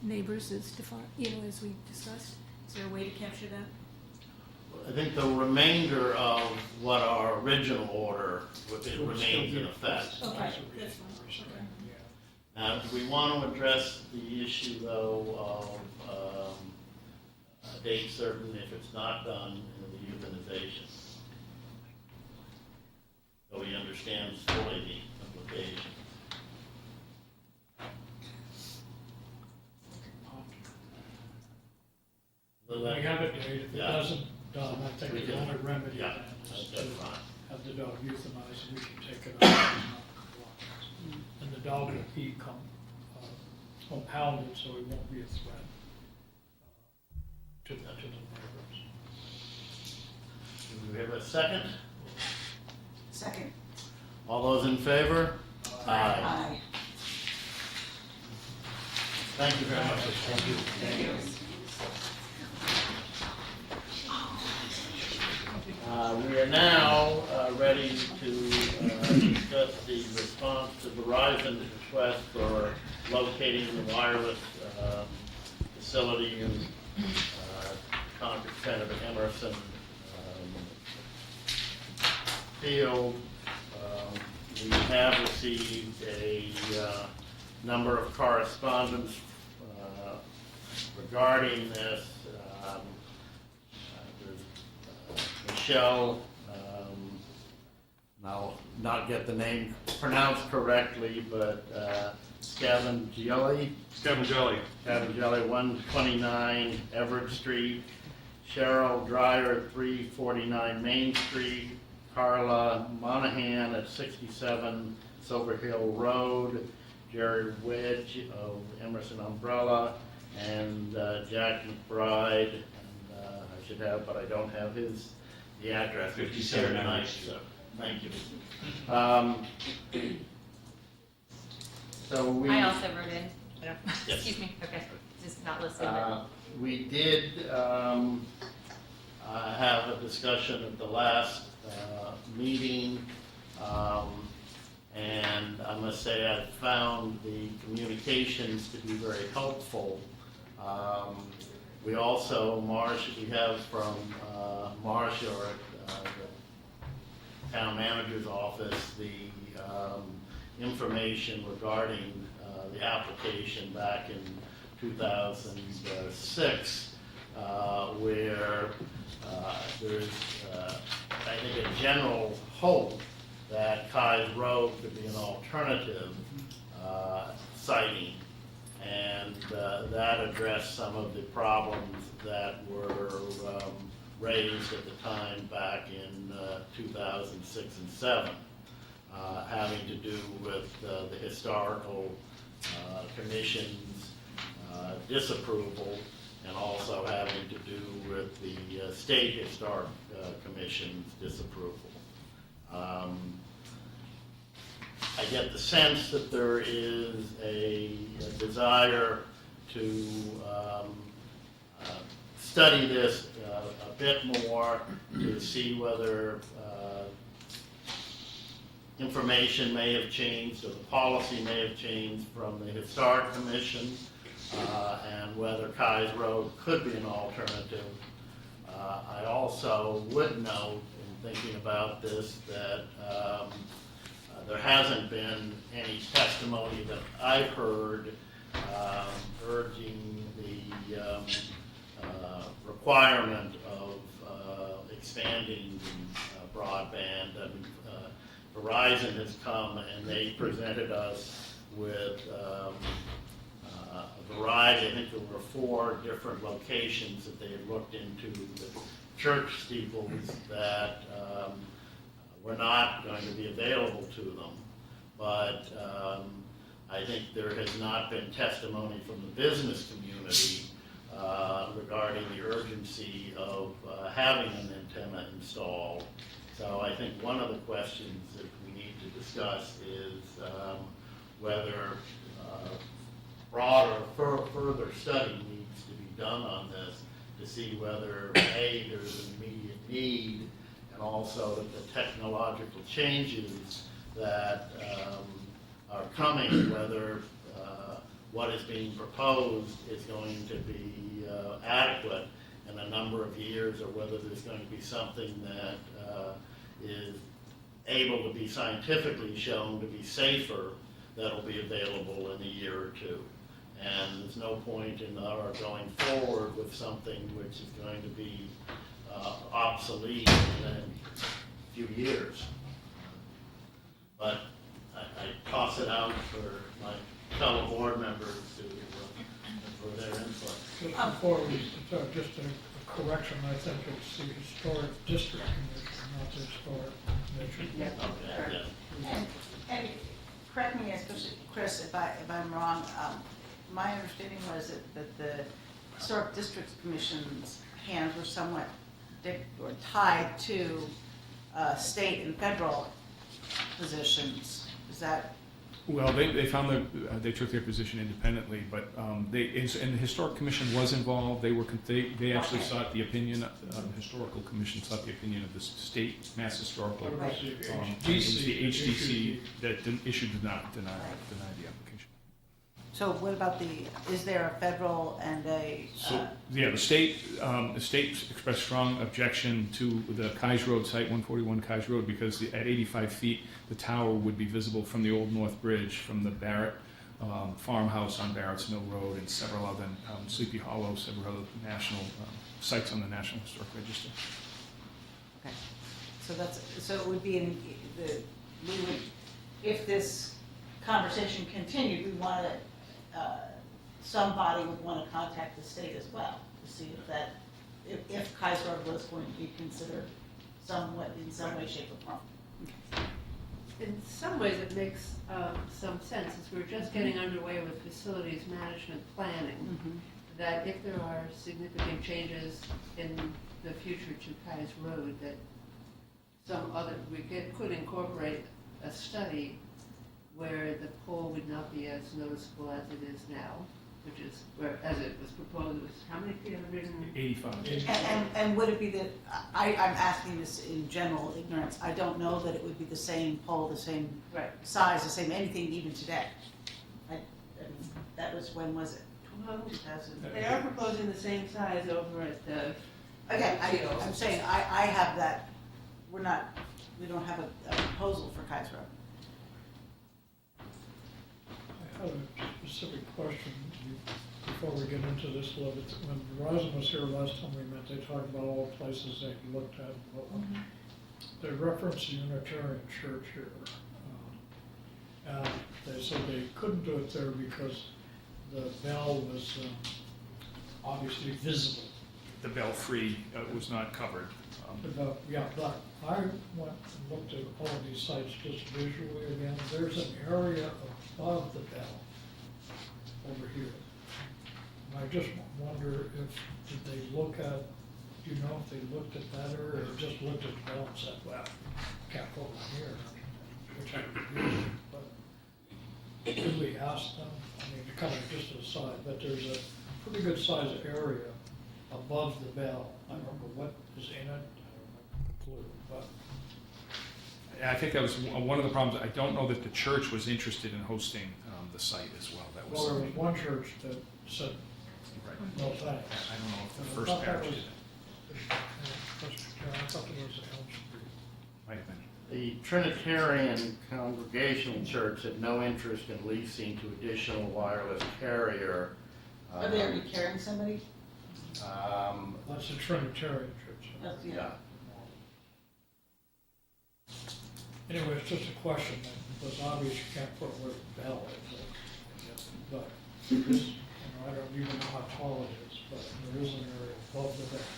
neighbors, as as we discussed. Is there a way to capture that? I think the remainder of what our original order remains in effect. Okay, that's fine. Okay. Now, do we want to address the issue, though, of a date certain if it's not done in the euthanization? So he understands fully the implication. We have a date, if it Yeah. doesn't done, I think We the can- only remedy yeah, then is that's to fine. have the dog euthanized, and we can take it out. And the dog will become compounded, so it won't be a threat to the neighbors. Do we have a second? Second. All those in favor? Aye. Thank you very much. Thank you. We are now ready to discuss the response to Verizon's request for locating the wireless facility in Concord Center, Emerson Field. We have received a number of correspondence regarding this. Michelle, I'll not get the name pronounced correctly, but Scavengeli, 129 Everett Street, Cheryl Dreyer, 349 Main Street, Carla Monahan at 67 Silver Hill Road, Jerry Wedge of Emerson Umbrella, and Jack McBride, and I should have, but I don't have the address. 57 tonight, Everett Street. so thank you. So we. I also wrote in. Yes. Excuse me. Okay, just not listed. But We did have a discussion at the last meeting, and I must say I found the communications to be very helpful. We also, we have from Marcia at the town manager's office the information regarding the application back in 2006, where there's, I think, a general hope that Kai's Road could be an alternative siting, and that addressed some of the problems that were raised at the time back in 2006 and 7, having to do with the historical commission's disapproval, and also having to do with the state historic commission's disapproval. I get the sense that there is a desire to study this a bit more, to see whether information may have changed or the policy may have changed from the Historic Commission, and whether Kai's Road could be an alternative. I also would note, in thinking about this, that there hasn't been any testimony that I've heard urging the requirement of expanding broadband. Verizon has come and they presented us with a variety. I think there were 4 different locations that they had looked into that church steeples that were not going to be available to them. But I think there has not been testimony from the business community regarding the urgency of having an antenna installed. So I think one of the questions that we need to discuss is whether broader, further study needs to be done on this to see whether A, there's an immediate need, and also that the technological changes that are coming, whether what is being proposed is going to be adequate in a number of years, or whether there's going to be something that is able to be scientifically shown to be safer that'll be available in a year or two. And there's no point in our going forward with something which is going to be obsolete in a few years. But I toss it out for my fellow board members for their input. Just before we start, just a correction, I think it's the Historic District Commission, not the Historic Commission. Okay, yeah. And correct me, especially Chris, if I'm wrong, my understanding was that the Historic District Commission's hands were somewhat tied to state and federal positions. Is that? Well, they found that they took their position independently, but and the Historic Commission was involved. They actually sought the opinion. The Historical Commission sought the opinion of the state Mass Historical. What about the It was the HDC that did not deny the application. So what about is there a federal and a? So yeah, the state expressed strong objection to the Kais Road site, 141 Kais Road, because at 85 feet, the tower would be visible from the Old North Bridge, from the Barrett farmhouse on Barrett's Mill Road, and several other Sleepy Hollow, several other national sites on the National Historic Register. Okay, so it would be if this conversation continued, we want to. Somebody would want to contact the state as well to see if Kais Road was going to be considered in some way, shape, or form. In some ways, it makes some sense, as we're just getting underway with facilities management planning, that if there are significant changes in the future to Kais Road, that could incorporate a study where the pole would not be as noticeable as it is now, which is as it was proposed, it was how many feet? 85. And would it be that, I'm asking this in general ignorance, I don't know that it would be the same pole, the same size, the same anything even today. That was, when was it? 2000. They are proposing the same size over at the. Again, I'm saying, I have that, we don't have a proposal for Kais Road. I have a specific question before we get into this a little bit. When Verizon was here last time we met, they talked about all the places they looked at. They referenced the Unitarian Church here. And they said they couldn't do it there because the bell was obviously visible. The belfry was not covered. But I went and looked at all of these sites just visually again. There's an area above the bell over here. And I just wonder did they look at, do you know if they looked at that area or just looked at the bell and said, well, can't go down here, which I would do, but did we ask them? I mean, kind of just aside, but there's a pretty good sized area above the bell. I don't know what is in it. But I think that was one of the problems. I don't know that the church was interested in hosting the site as well. That was. Well, there was one church that said, no thanks. I don't know if the first parish did it. I thought there was Elm Street. Might have been. The Trinitarian Congregational Church had no interest in leasing to additional wireless carrier. Are they already carrying somebody? That's the Trinitarian church. Yeah. Anyway, it's just a question, because obviously you can't put where the bell is, but there is, I don't even know how tall it is, but there is an area above the bell.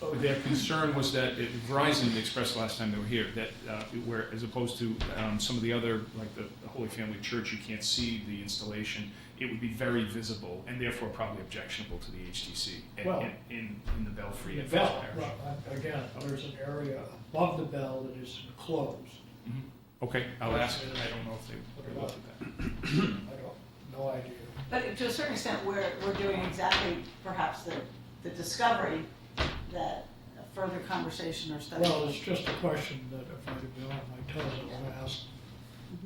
Their concern was that Verizon expressed last time they were here that where, as opposed to some of the other, like the Holy Family Church, you can't see the installation. It would be very visible and therefore probably objectionable to the HTC Well, in the belfry The at bell, First Parish. well, again, there's an area above the bell that is enclosed. Mhm. Okay, I'll ask. I don't know if they would look at that. I don't, no idea. But to a certain extent, we're doing exactly perhaps the discovery that a further conversation or study. Well, it's just a question that if I had been on my toes, I would have asked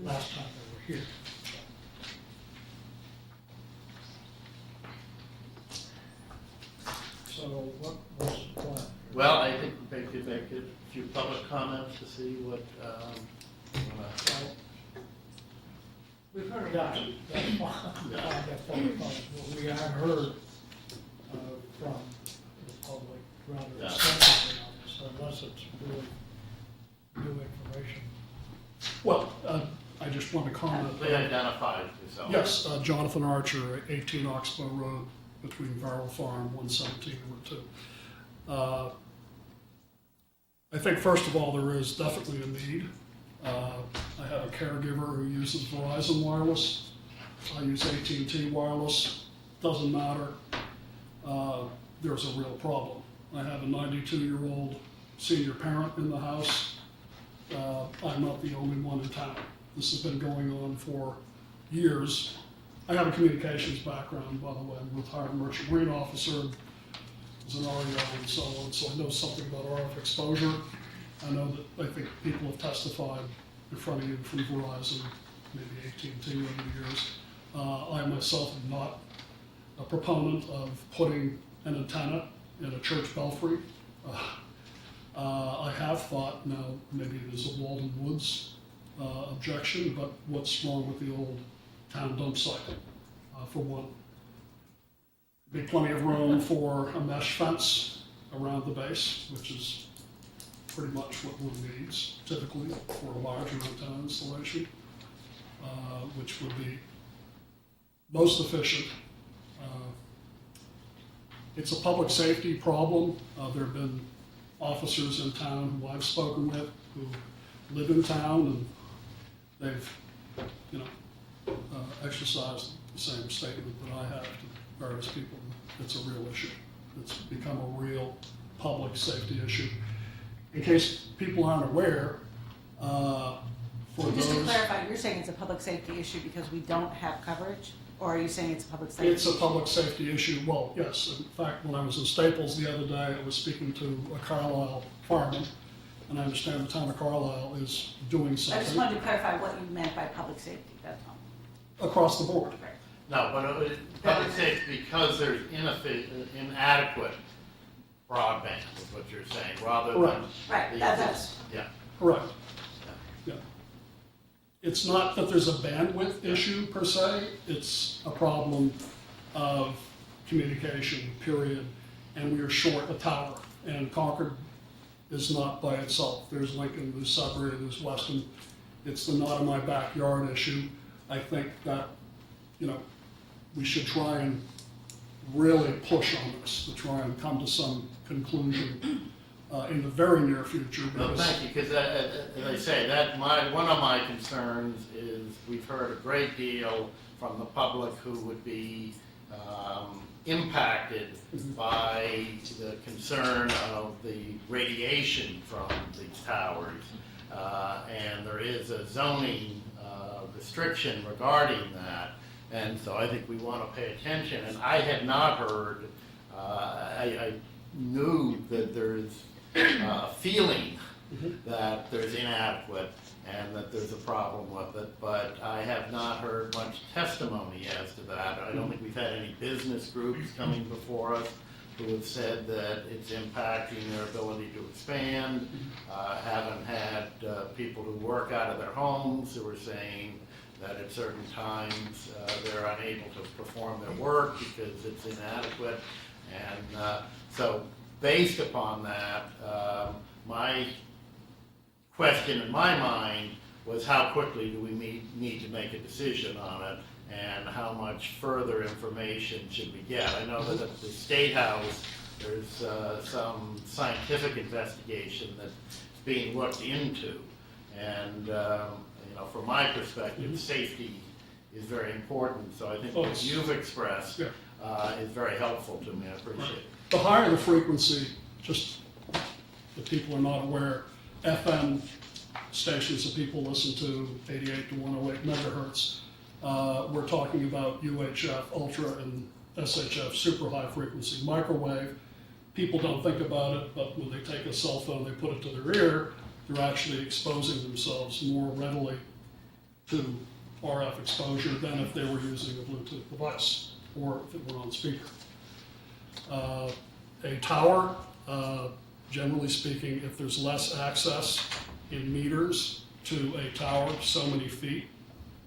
last time they were here. So what was the plan? Well, I think we could make a few public comments to see what, We've heard Yeah, about it. that's fine. That's fine. What we have heard from the public rather Yeah. extensively on this, unless it's really new information. Well, I just want to comment. they identified yourself. Yes, Jonathan Archer, 18 Oxbow Road, between Farrell Farm, 117 and Route 2. I think, first of all, there is definitely a need. I have a caregiver who uses Verizon Wireless. I use AT&T Wireless. Doesn't matter. There's a real problem. I have a 92-year-old senior parent in the house. I'm not the only one in town. This has been going on for years. I have a communications background, by the way. I'm a retired merchant marine officer, was an REO and so on, so I know something about RF exposure. I know that, I think people have testified in front of you from Verizon, maybe AT&T over the years. I myself am not a proponent of putting an antenna in a church belfry. I have thought, now maybe it is a Walden Woods objection, but what's wrong with the old town dump site, for one? Be plenty of room for a mesh fence around the base, which is pretty much what one needs typically for a larger antenna installation, which would be most efficient. It's a public safety problem. There have been officers in town who I've spoken with who live in town, and they've, exercised the same statement that I have to various people. It's a real issue. It's become a real public safety issue. In case people aren't aware, for Just to those, clarify, you're saying it's a public safety issue because we don't have coverage? Or are you saying it's a public safety it's a issue? public safety issue. Well, yes. In fact, when I was in Staples the other day, I was speaking to a Carlisle fireman, and I understand the town of Carlisle is doing I just something wanted to clarify what you meant by public safety, that's all. across the board. Right. No, but public safety, because there's inadequate broadband, is what you're saying, rather than. Right. Right, that's, Yeah. Correct. Yeah. It's not that there's a bandwidth issue per se, it's a problem of communication, period. And we are short a tower, and Concord is not by itself. There's Lincoln, there's Sudbury, there's Weston. It's the not in my backyard issue. I think that, we should try and really push on this to try and come to some conclusion in the very near future. Well, because- thank you, because as I say, one of my concerns is we've heard a great deal from the public who would be impacted by the concern of the radiation from these towers. And there is a zoning restriction regarding that. And so I think we want to pay attention. And I had not heard, I knew that there's a feeling that there's inadequate and that there's a problem with it, but I have not heard much testimony as to that. I don't think we've had any business groups coming before us who have said that it's impacting their ability to expand. Haven't had people who work out of their homes who are saying that at certain times they're unable to perform their work because it's inadequate. And so based upon that, my question in my mind was how quickly do we need to make a decision on it, and how much further information should we get? I know that at the State House, there's some scientific investigation that's being looked into. And, from my perspective, safety is very important. So I think Oh, what it's- you've expressed Yeah. is very helpful to me. I appreciate it. The higher the frequency, just that people are not aware, FM stations that people listen to, 88 to 108 megahertz, we're talking about UHF, ultra, and SHF, super high frequency. Microwave, people don't think about it, but when they take a cell phone, they put it to their ear, they're actually exposing themselves more readily to RF exposure than if they were using a Bluetooth device or if it were on speaker. A tower, generally speaking, if there's less access in meters to a tower, so many feet,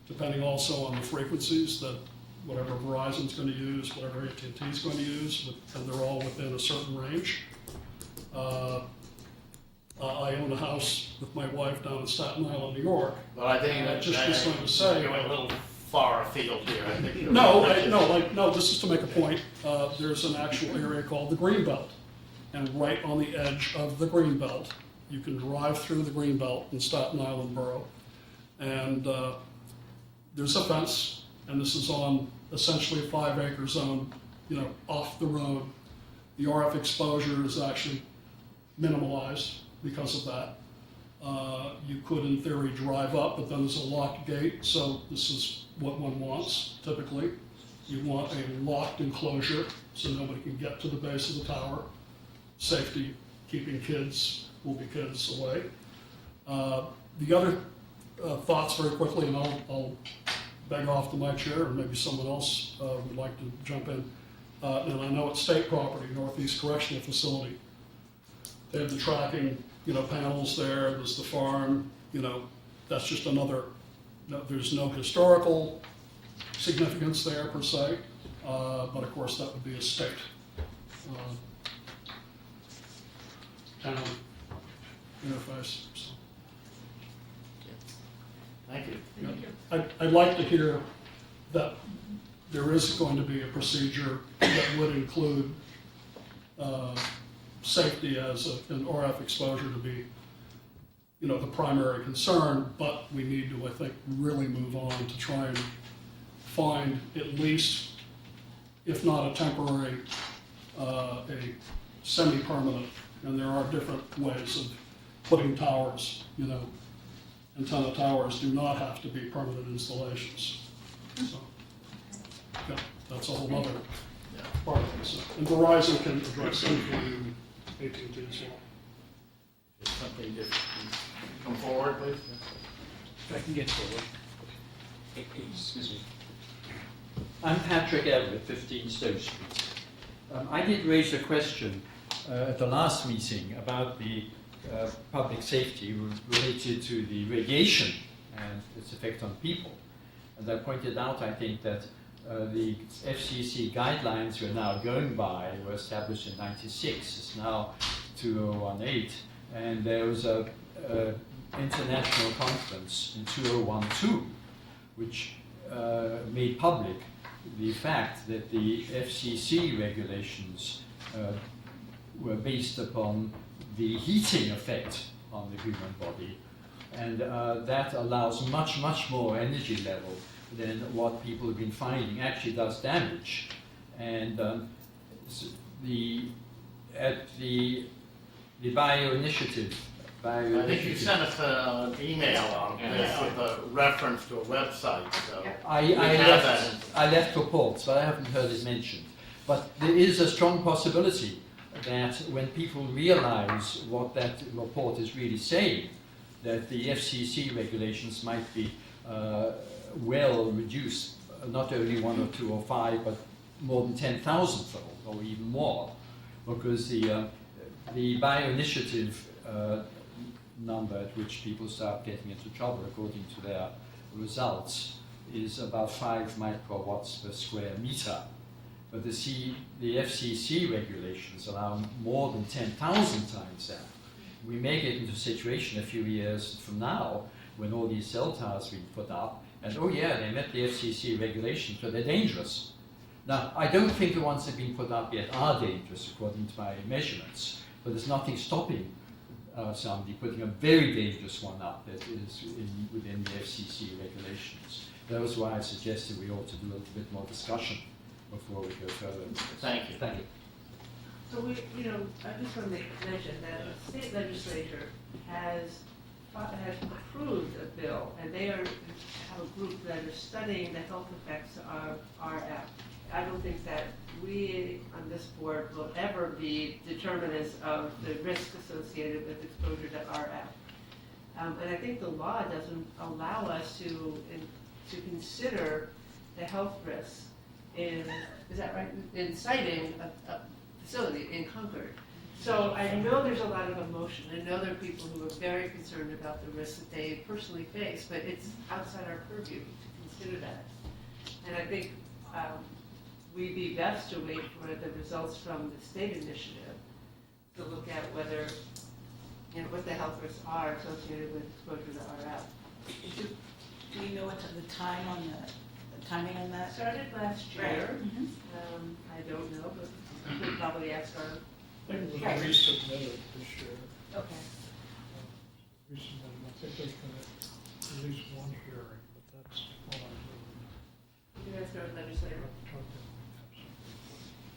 depending also on the frequencies that whatever Verizon's going to use, whatever AT&T's going to use, and they're all within a certain range. I own a house with my wife down in Staten Island, New York. But I think that just was going to say, you're a little far afield here. I think you're No, this is to make a point. There's an actual area called the Greenbelt. And right on the edge of the Greenbelt, you can drive through the Greenbelt in Staten Island Borough. And there's a fence, and this is on essentially a 5-acre zone, off the road. The RF exposure is actually minimalized because of that. You could, in theory, drive up, but then there's a locked gate, so this is what one wants, typically. You want a locked enclosure, so nobody can get to the base of the tower. Safety, keeping kids, will be kids away. The other thoughts very quickly, and I'll beg off to my chair, and maybe someone else would like to jump in. And I know it's state property, Northeast Correctional Facility. They have the tracking, panels there, there's the farm, that's just another, there's no historical significance there per se, but of course that would be a state town interface. So, Thank you. yeah. I'd like to hear that there is going to be a procedure that would include safety as an RF exposure to be, the primary concern, but we need to, I think, really move on to try and find at least, if not a temporary, a semi-permanent, and there are different ways of putting towers, antenna towers do not have to be permanent installations. So, yeah, that's a whole other part of it. So, and Verizon can address that for you, and AT&T as well. If something different, come forward, please. If I can get forward. Excuse me. I'm Patrick Everett, 15 Stowe Street. I did raise a question at the last meeting about the public safety related to the radiation and its effect on people. And I pointed out, I think, that the FCC guidelines we're now going by were established in '96. It's now 2018. And there was a international conference in 2012, which made public the fact that the FCC regulations were based upon the heating effect on the human body, and that allows much, much more energy level than what people have been finding actually does damage. And at the Bio Initiative. I think you sent us an email on this with a reference to a website, so. I left reports, but I haven't heard it mentioned. But there is a strong possibility that when people realize what that report is really saying, that the FCC regulations might be well reduced, not only 1 or 2 or 5, but more than 10,000-fold or even more, because the Bio Initiative number at which people start getting into trouble according to their results is about 5 microwatts per square meter. But the FCC regulations allow more than 10,000 times that. We may get into a situation a few years from now when all these cell towers have been put up and, oh yeah, they met the FCC regulations, but they're dangerous. Now, I don't think the ones that have been put up yet are dangerous according to my measurements, but there's nothing stopping somebody putting a very dangerous one up that is within the FCC regulations. That was why I suggested we ought to do a little bit more discussion before we go further. Thank you. Thank you. So we, I just want to mention that the state legislature has approved a bill, and they have a group that is studying the health effects of RF. I don't think that we on this board will ever be determinants of the risk associated with exposure to RF. And I think the law doesn't allow us to consider the health risks is that right, in citing a facility in Concord. So I know there's a lot of emotion. I know there are people who are very concerned about the risks that they personally face, but it's outside our purview to consider that. And I think we'd be best to wait for the results from the state initiative to look at whether, what the health risks are associated with exposure to RF. Do you know what the time on the timing on that? Started last year. Right. I don't know, but we could probably ask our. I think it was Right. resubmitted this year. Okay. Resubmitted. I think there's been at least one hearing, but that's all I know. You guys know the legislator.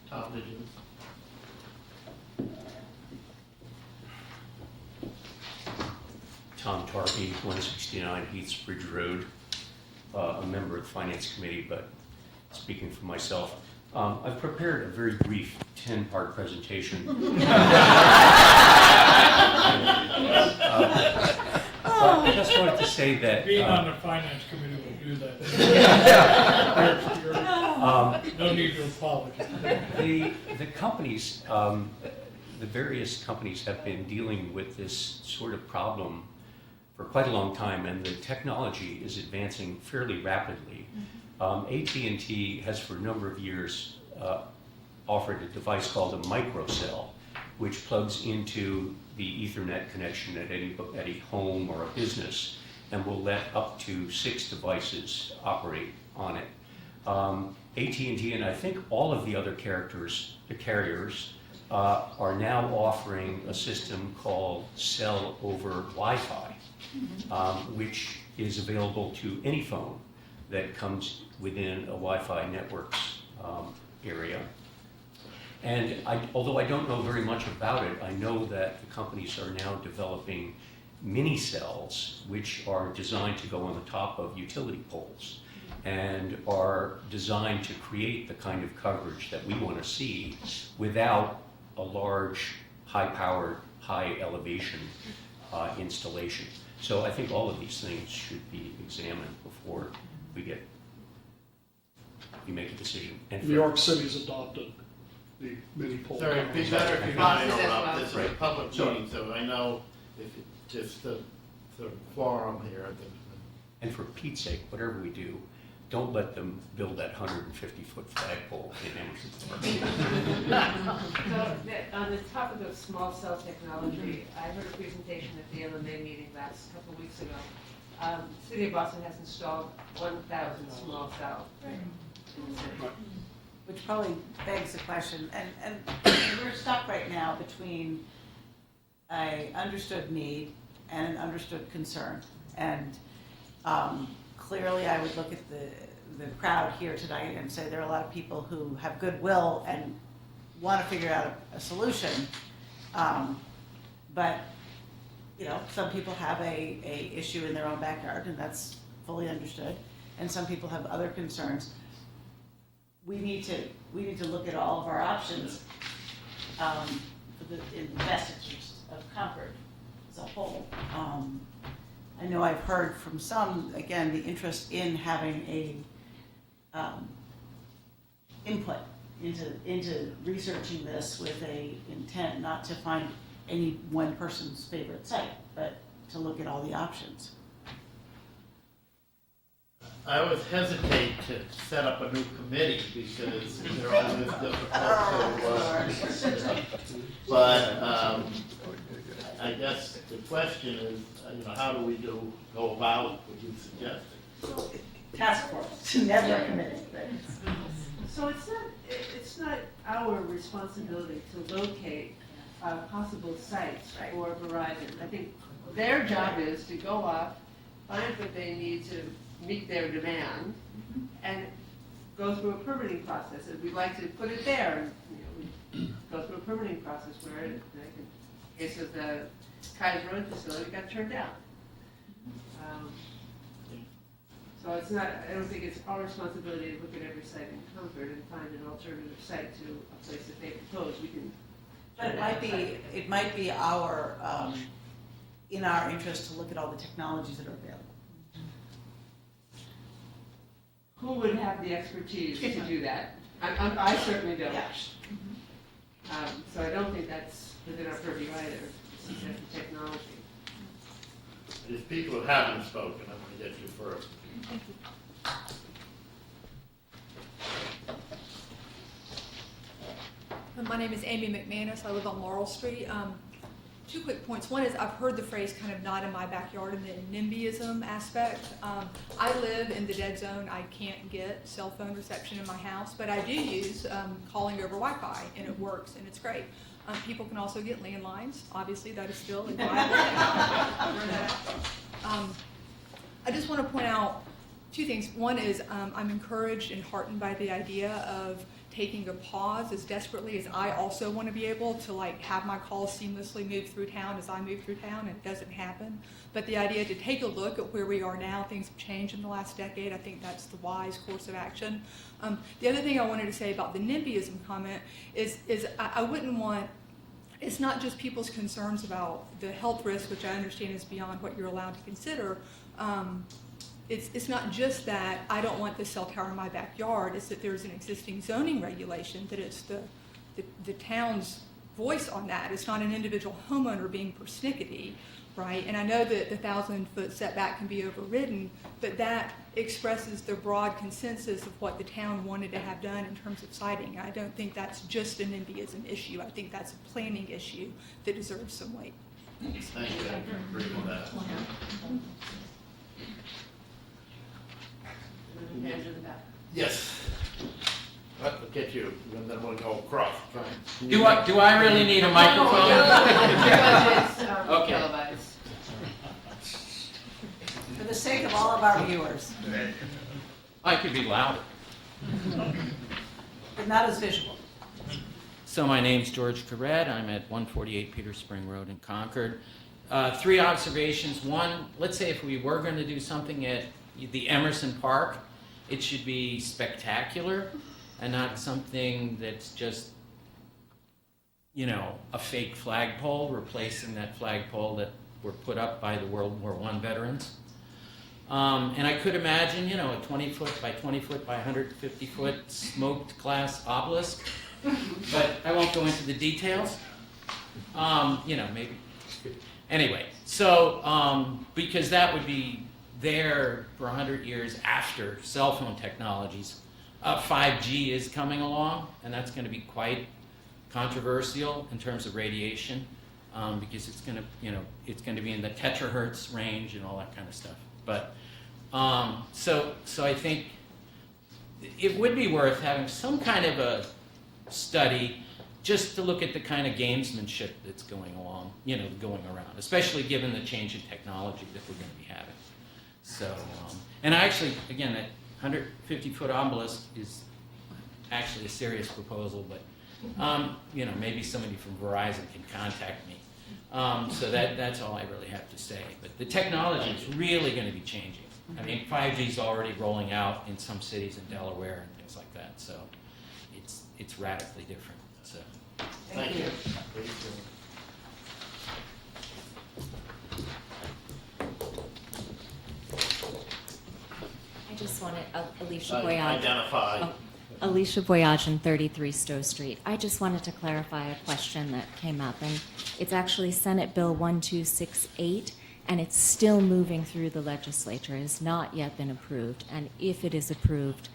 Tom, did you? Tom Tarpey, 169 Heathsbridge Road, a member of the Finance Committee, but speaking for myself, I've prepared a very brief 10-part presentation. I just wanted to say that... Being on the finance committee will do that. No need to apologize. The companies, the various companies have been dealing with this sort of problem for quite a long time, and the technology is advancing fairly rapidly. AT&T has for a number of years offered a device called a microcell, which plugs into the Ethernet connection at any home or a business, and will let up to 6 devices operate on it. AT&T and I think all of the other carriers are now offering a system called Cell over Wi-Fi, which is available to any phone that comes within a Wi-Fi network's area. And although I don't know very much about it, I know that the companies are now developing mini cells, which are designed to go on the top of utility poles and are designed to create the kind of coverage that we want to see without a large, high-powered, high-elevation installation. So I think all of these things should be examined before we make a decision. And New York City's adopted the mini pole. Sorry, it'd be better if you not interrupt. This is a public meeting, so I know if it just the quorum here. And for Pete's sake, whatever we do, don't let them build that 150-foot flagpole in Emerson Park. So on the topic of small cell technology, I heard a presentation at the LMA meeting last couple of weeks ago. City of Boston has installed 1,000 small cells in the city. Which probably begs the question, and we're stuck right now between an understood need and an understood concern. And clearly I would look at the crowd here tonight and say there are a lot of people who have goodwill and want to figure out a solution. But, some people have a issue in their own backyard, and that's fully understood. And some people have other concerns. We need to look at all of our options in the best interest of Concord as a whole. I know I've heard from some, again, the interest in having a input into researching this with a intent not to find any one person's favorite site, but to look at all the options. I always hesitate to set up a new committee because they're always difficult to, but I guess the question is, how do we go about what you suggested? Task force, never a committee. So it's not our responsibility to locate possible sites for Verizon. I think their job is to go up, find what they need to meet their demand, and go through a permitting process. If we'd like to put it there, we go through a permitting process where, in the case of the Kai's Road facility, got turned down. So it's not, I don't think it's our responsibility to look at every site in Concord and find an alternative site to a place that they propose. We can. But it might be our, in our interest to look at all the technologies that are available. Who would have the expertise to do that? I certainly don't. Yeah. So I don't think that's within our purview either, to set the technology. There's people who haven't spoken, I'm going to get you first. Thank you. My name is Amy McManus. I live on Laurel Street. Two quick points. One is I've heard the phrase kind of not in my backyard in the NIMBYism aspect. I live in the dead zone. I can't get cell phone reception in my house, but I do use calling over Wi-Fi, and it works, and it's great. People can also get landlines. Obviously, that is still a viable I just want to point out two things. One is I'm encouraged and heartened by the idea of taking a pause as desperately as I also want to be able to like have my calls seamlessly move through town as I move through town, and it doesn't happen. But the idea to take a look at where we are now, things have changed in the last decade, I think that's the wise course of action. The other thing I wanted to say about the NIMBYism comment is I wouldn't want, it's not just people's concerns about the health risk, which I understand is beyond what you're allowed to consider. It's not just that I don't want this cell tower in my backyard, it's that there's an existing zoning regulation that is the town's voice on that. It's not an individual homeowner being persnickety, right? And I know that the 1,000-foot setback can be overridden, but that expresses the broad consensus of what the town wanted to have done in terms of siting. I don't think that's just an NIMBYism issue. I think that's a planning issue that deserves some weight. Thank you. I agree with that. Hands in the back. Yes. Look at you, and then we'll go across. Do I really need a microphone? Okay. Televised. For the sake of all of our viewers, I could be louder. but not as visual. So my name's George Carret. I'm at 148 Peter Spring Road in Concord. Three observations. One, let's say if we were going to do something at the Emerson Park, it should be spectacular and not something that's just, you know, a fake flagpole replacing that flagpole that were put up by the World War I veterans. And I could imagine, you know, a 20-foot by 20-foot by 150-foot smoked glass obelisk, but I won't go into the details. You know, maybe. Anyway, so because that would be there for 100 years after cell phone technologies. 5G is coming along, and that's going to be quite controversial in terms of radiation, because it's going to, you know, it's going to be in the terahertz range and all that kind of stuff. But so I think it would be worth having some kind of a study just to look at the kind of gamesmanship that's going along, you know, going around, especially given the change in technology that we're going to be having. So, and actually, again, that 150-foot obelisk is actually a serious proposal, but, you know, maybe somebody from Verizon can contact me. So that's all I really have to say. But the technology is really going to be changing. I mean, 5G is already rolling out in some cities in Delaware and things like that. So it's radically different. So Thank you. I just wanted, Alicia Voyage. Identify. Oh, Alicia Voyage on 33 Stowe Street. I just wanted to clarify a question that came up, and it's actually Senate Bill 1268, and it's still moving through the legislature. It has not yet been approved, and if it is approved,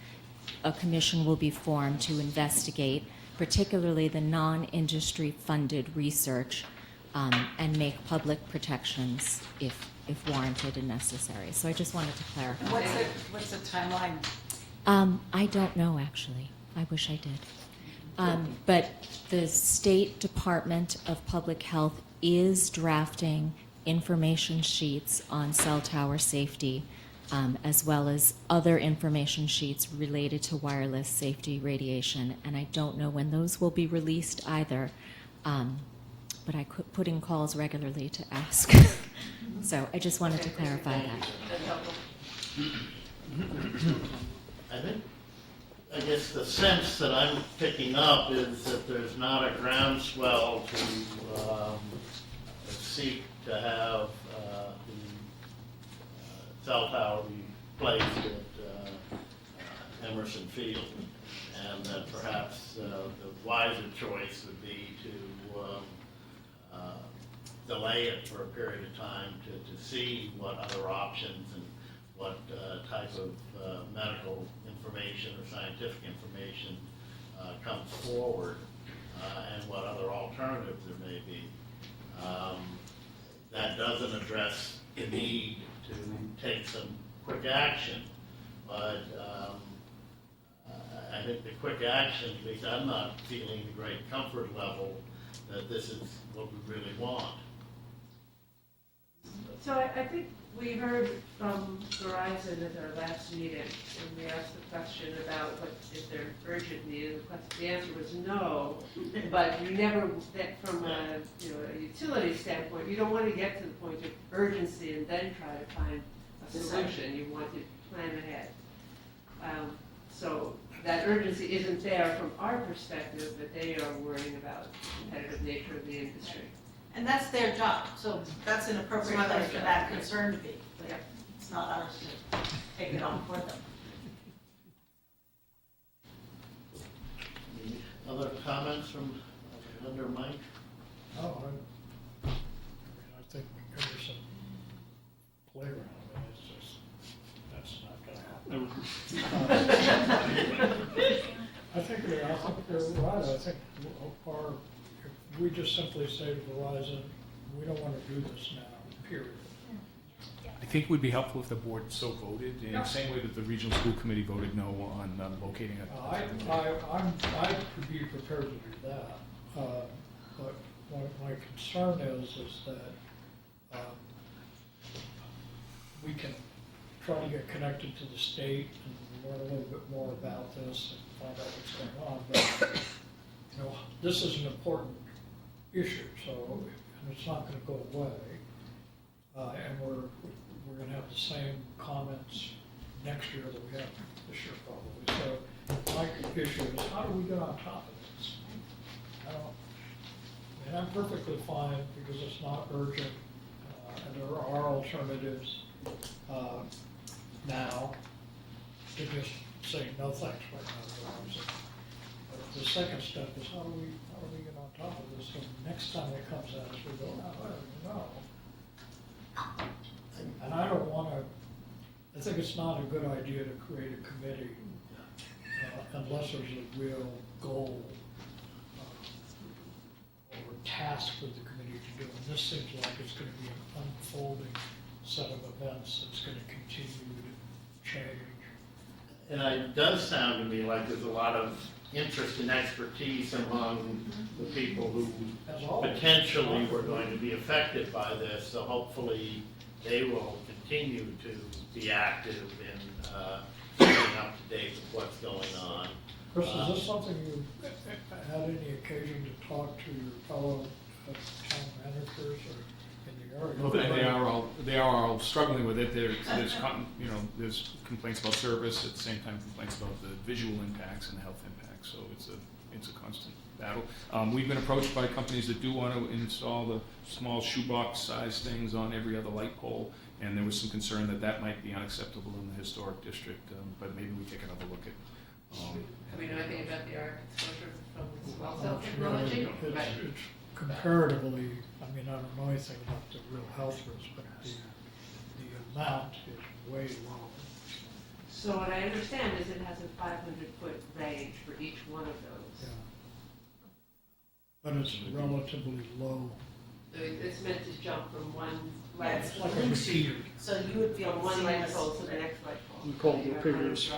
a commission will be formed to investigate particularly the non-industry funded research and make public protections if warranted and necessary. So I just wanted to clarify. What's the timeline? I don't know, actually. I wish I did. But the State Department of Public Health is drafting information sheets on cell tower safety, as well as other information sheets related to wireless safety radiation. And I don't know when those will be released either, but I could put in calls regularly to ask. So I just wanted to clarify that. That's helpful. I guess the sense that I'm picking up is that there's not a groundswell to seek to have the cell tower be placed at Emerson Field, and that perhaps the wiser choice would be to delay it for a period of time to see what other options and what type of medical information or scientific information comes forward, and what other alternatives there may be. That doesn't address the need to take some quick action, but I think the quick action, at least I'm not feeling the great comfort level that this is what we really want. So I think we heard from Verizon at our last meeting, and we asked the question about what is their urgent need, and the answer was no. But you never, that from a utility standpoint, you don't want to get to the point of urgency and then try to find a solution. You want to plan ahead. So that urgency isn't there from our perspective, but they are worrying about the competitive nature of the industry. And that's their job, so that's an appropriate It's not place our for that job. concern to be. But Yeah. it's not ours to take it on for them. Other comments from Linda or Mike? Oh, I think Emerson playground, I mean, it's just, that's not gonna happen. I think they're right. I think if we just simply say to Verizon, we don't want to do this now, period. I think it would be helpful if the board so voted, in the same way that the regional school committee voted no on locating it. I could be prepared to do that, but my concern is that we can try to get connected to the state and learn a little bit more about this and find out what's going on, but, this is an important issue, and it's not gonna go away. And we're gonna have the same comments next year that we have this year probably. So my issue is, how do we get on top of this? And I'm perfectly fine because it's not urgent, and there are alternatives now to just say no thanks right now. But the second step is how do we get on top of this? So next time it comes at us, we go, no. And I don't want to. I think it's not a good idea to create a committee unless there's a real goal or task for the committee to do. And this seems like it's going to be an unfolding set of events that's going to continue to change. And it does sound to me like there's a lot of interest and expertise among the people who potentially were going to be affected by this. So hopefully they will continue to be active in keeping up to date with what's going on. Chris, is this something you had any occasion to talk to your fellow town managers or in the area? Well, they are all struggling with it. There's complaints about service, at the same time complaints about the visual impacts and the health impacts. So it's a constant battle. We've been approached by companies that do want to install the small shoebox size things on every other light pole, and there was some concern that might be unacceptable in the historic district. But maybe we take another look at. Do we know anything about the arc exposure from small cell technology? It's comparatively, I mean, I don't know anything about the real health risk, but the amount is way low. So what I understand is it has a 500-foot range for each one of those. Yeah. But it's relatively low. So it's meant to jump from one Yeah, light it's pole like a repeater. So you would feel from one seamless. light pole to the next light pole. we called the previous.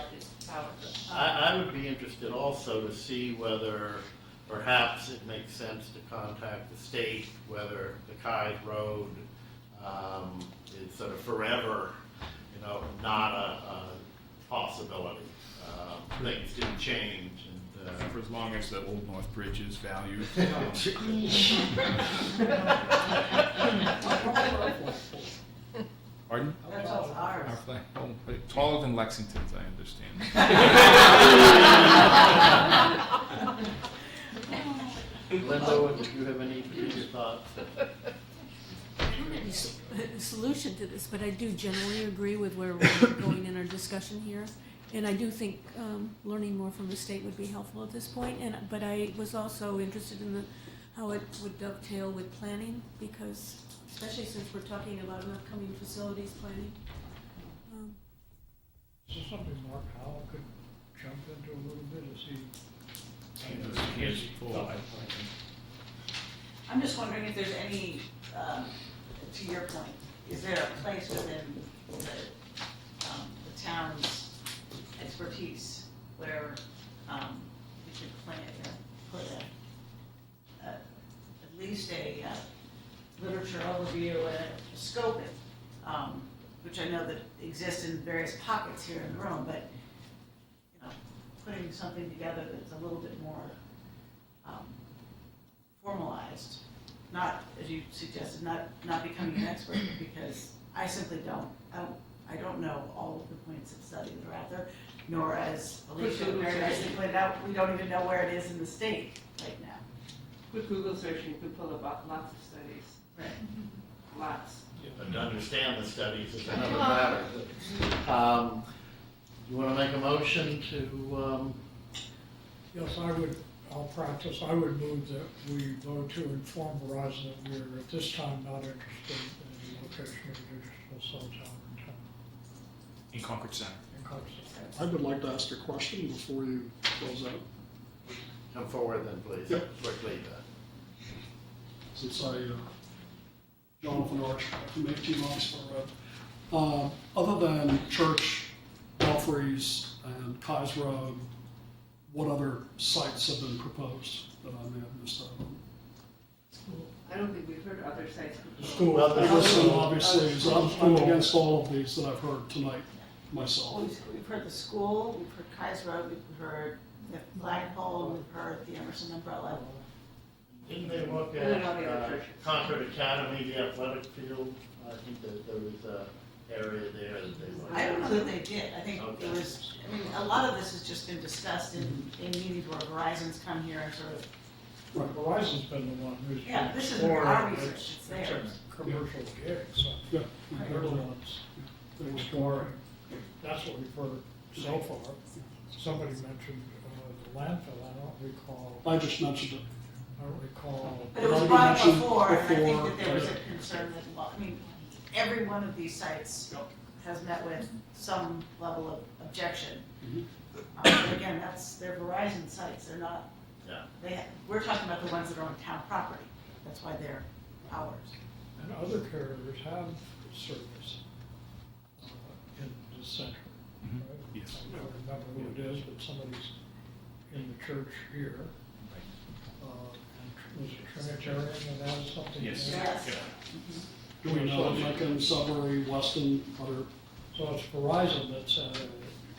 I would be interested also to see whether perhaps it makes sense to contact the state, whether the Kai's Road is sort of forever, not a possibility. Things do change, and For as long as the Old North Bridge is valued. Pardon? That's all ours. Our flag, taller than Lexington's, I understand. Linda, do you have any thoughts? I don't have any solution to this, but I do generally agree with where we're going in our discussion here. And I do think learning more from the state would be helpful at this point. But I was also interested in how it would dovetail with planning, because especially since we're talking about an upcoming facilities planning. Is this something Mark Howell could jump into a little bit as he? Here's full. I'm just wondering if there's any, to your point, is there a place within the town's expertise where we could plan, put at least a literature overview and a scoping, which I know that exists in various pockets here in the room, but putting something together that's a little bit more formalized, not, as you suggested, not becoming an expert, because I simply I don't know all of the points of study that are out there, nor, as Alicia very nicely pointed out, we don't even know where it is in the state right now. With Google search, you can pull up lots of studies. Right. Lots. But to understand the studies is another matter. You want to make a motion to? Yes, I'll practice. I would move that we vote to inform Verizon that we are at this time not interested in the location of a digital cell tower in town. In Concord Center. In Concord Center. I would like to ask a question before you close out. Come forward then, please. Yep. Quickly. Since Jonathan Arch from 18 Oxford Road. Other than church, belfries, and Kai's Road, what other sites have been proposed that I may have missed out on? I don't think we've heard other sites. The school. Well, Listen, obviously, is I'm against all of these that I've heard tonight myself. We've heard the school, we've heard Kai's Road, we've heard the flagpole, we've heard the Emerson umbrella. Didn't they look And then at all the other churches. Concord Academy, the athletic field? I think that there was a area there that they looked I at. don't know that they did. I think Okay. it was, a lot of this has just been discussed in meetings where Verizon's come here and sort of, Right, Verizon's been the one who's Yeah, been this isn't exploring our it. research, It's it's theirs. a commercial gig, so Yeah. they're the ones exploring. That's what we've heard so far. Somebody mentioned the landfill. I don't recall. I just mentioned it. I don't recall. but it was Already brought up mentioned before, and I think before, that there was a right. concern that, every one of these sites has met with some level of objection. But again, they're Verizon sites, they're not, Yeah. we're talking about the ones that are on town property. That's why they're ours. And other carriers have service in the center. Mhm. Right? Yes. I don't remember who it is, but somebody's in the church here. And was it Trinitarian that has something? Yes. there? Yes. Yeah. Do we know if Lincoln, Sudbury, Weston, other, So it's Verizon that's a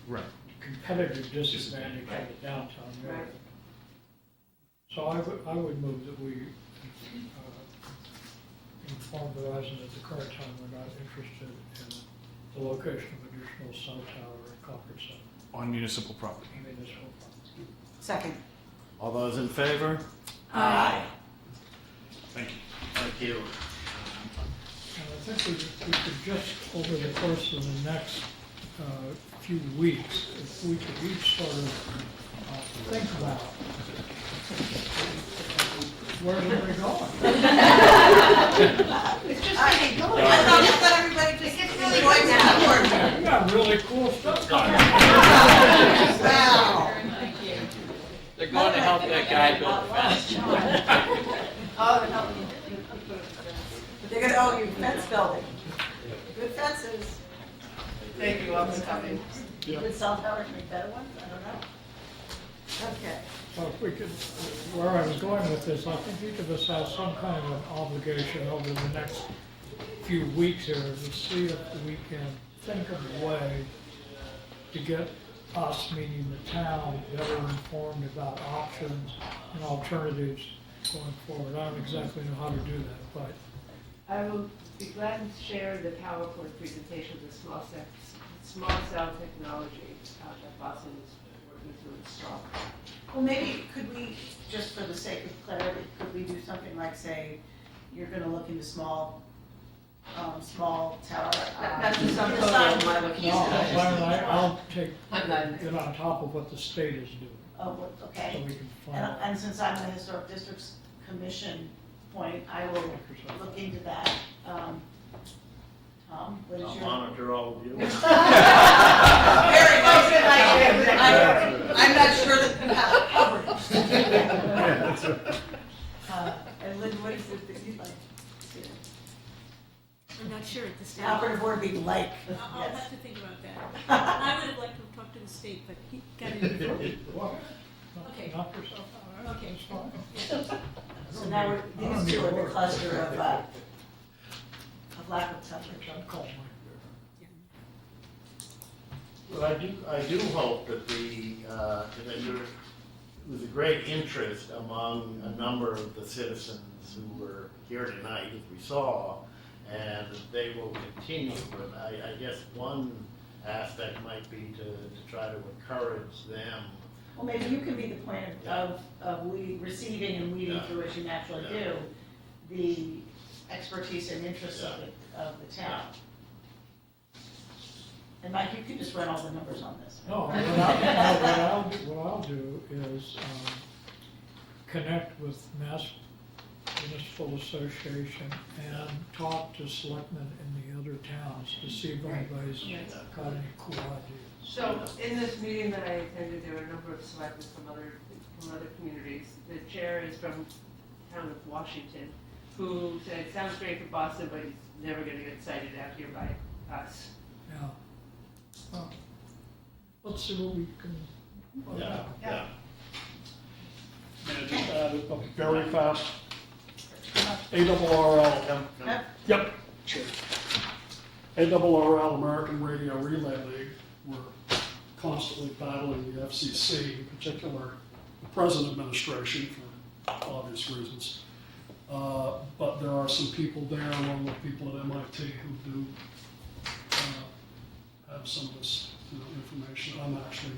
Right. competitive disadvantage in the downtown area. Right. So I would move that we inform Verizon at the current time we're not interested in the location of additional cell tower in Concord Center. On municipal property. Municipal property. Second. All those in favor? Aye. Thank you. Thank you. And I think we could just, over the course of the next few weeks, if we could each sort of think about where are we going? It's just getting going. I thought everybody just gets really going now. We got really cool stuff going on. Wow. They're going to help that guy build a fence. Oh, they're helping you. But they're gonna owe you fence building. Good fences. Thank you all for coming. Would cell towers make better ones? I don't know. Okay. Well, if we could, where I was going with this, I think each of us has some kind of an obligation over the next few weeks here to see if we can think of a way to get us, meaning the town, better informed about options and alternatives going forward. I don't exactly know how to do that, but I will be glad to share the PowerPoint presentation of the small cell technology that Boston is working to install. Well, maybe could we, just for the sake of clarity, could we do something like, say, you're gonna look into small tower? That's the sum total of my looking at. I'll take, I'm not- get on top of what the state is doing, Oh, what- so okay. we can find And, out. and since I'm the Historic Districts Commission point, I will look into that. Tom, what is I'll your? monitor all of you. Very nice idea. I'm not sure that you have it covered. And Lynn, what is it that you'd like to do? I'm not sure at this stage. Operative word being like. I'll Yes. have to think about that. I would have liked to talk to the state, but he got it before me. Okay. Knock yourself out. Okay. That's fine. So now we're, these two are the cluster of lack of coverage. I'd call mine. Well, I do hope that that there was a great interest among a number of the citizens who were here tonight, as we saw, and that they will continue. But I guess one aspect might be to try to encourage them. Well, maybe you can be the point of receiving and weeding through, as you naturally do, the expertise and interests of the town. And Mike, you can just run all the numbers on this. No, what I'll do is connect with Mass Municipal Association and talk to selectmen in the other towns to see if anybody's got any cool ideas. So in this meeting that I attended, there were a number of selectmen from other communities. The chair is from the town of Washington, who said, sounds great for Boston, but he's never gonna get cited out here by us. Yeah. Well, let's see what we can. Yeah. May I just add a very fast ARRL. Yep, sure. ARRL, American Radio Relay League, we're constantly battling the FCC, in particular the present administration for obvious reasons. But there are some people there, along with people at MIT, who do have some of this information. I'm actually.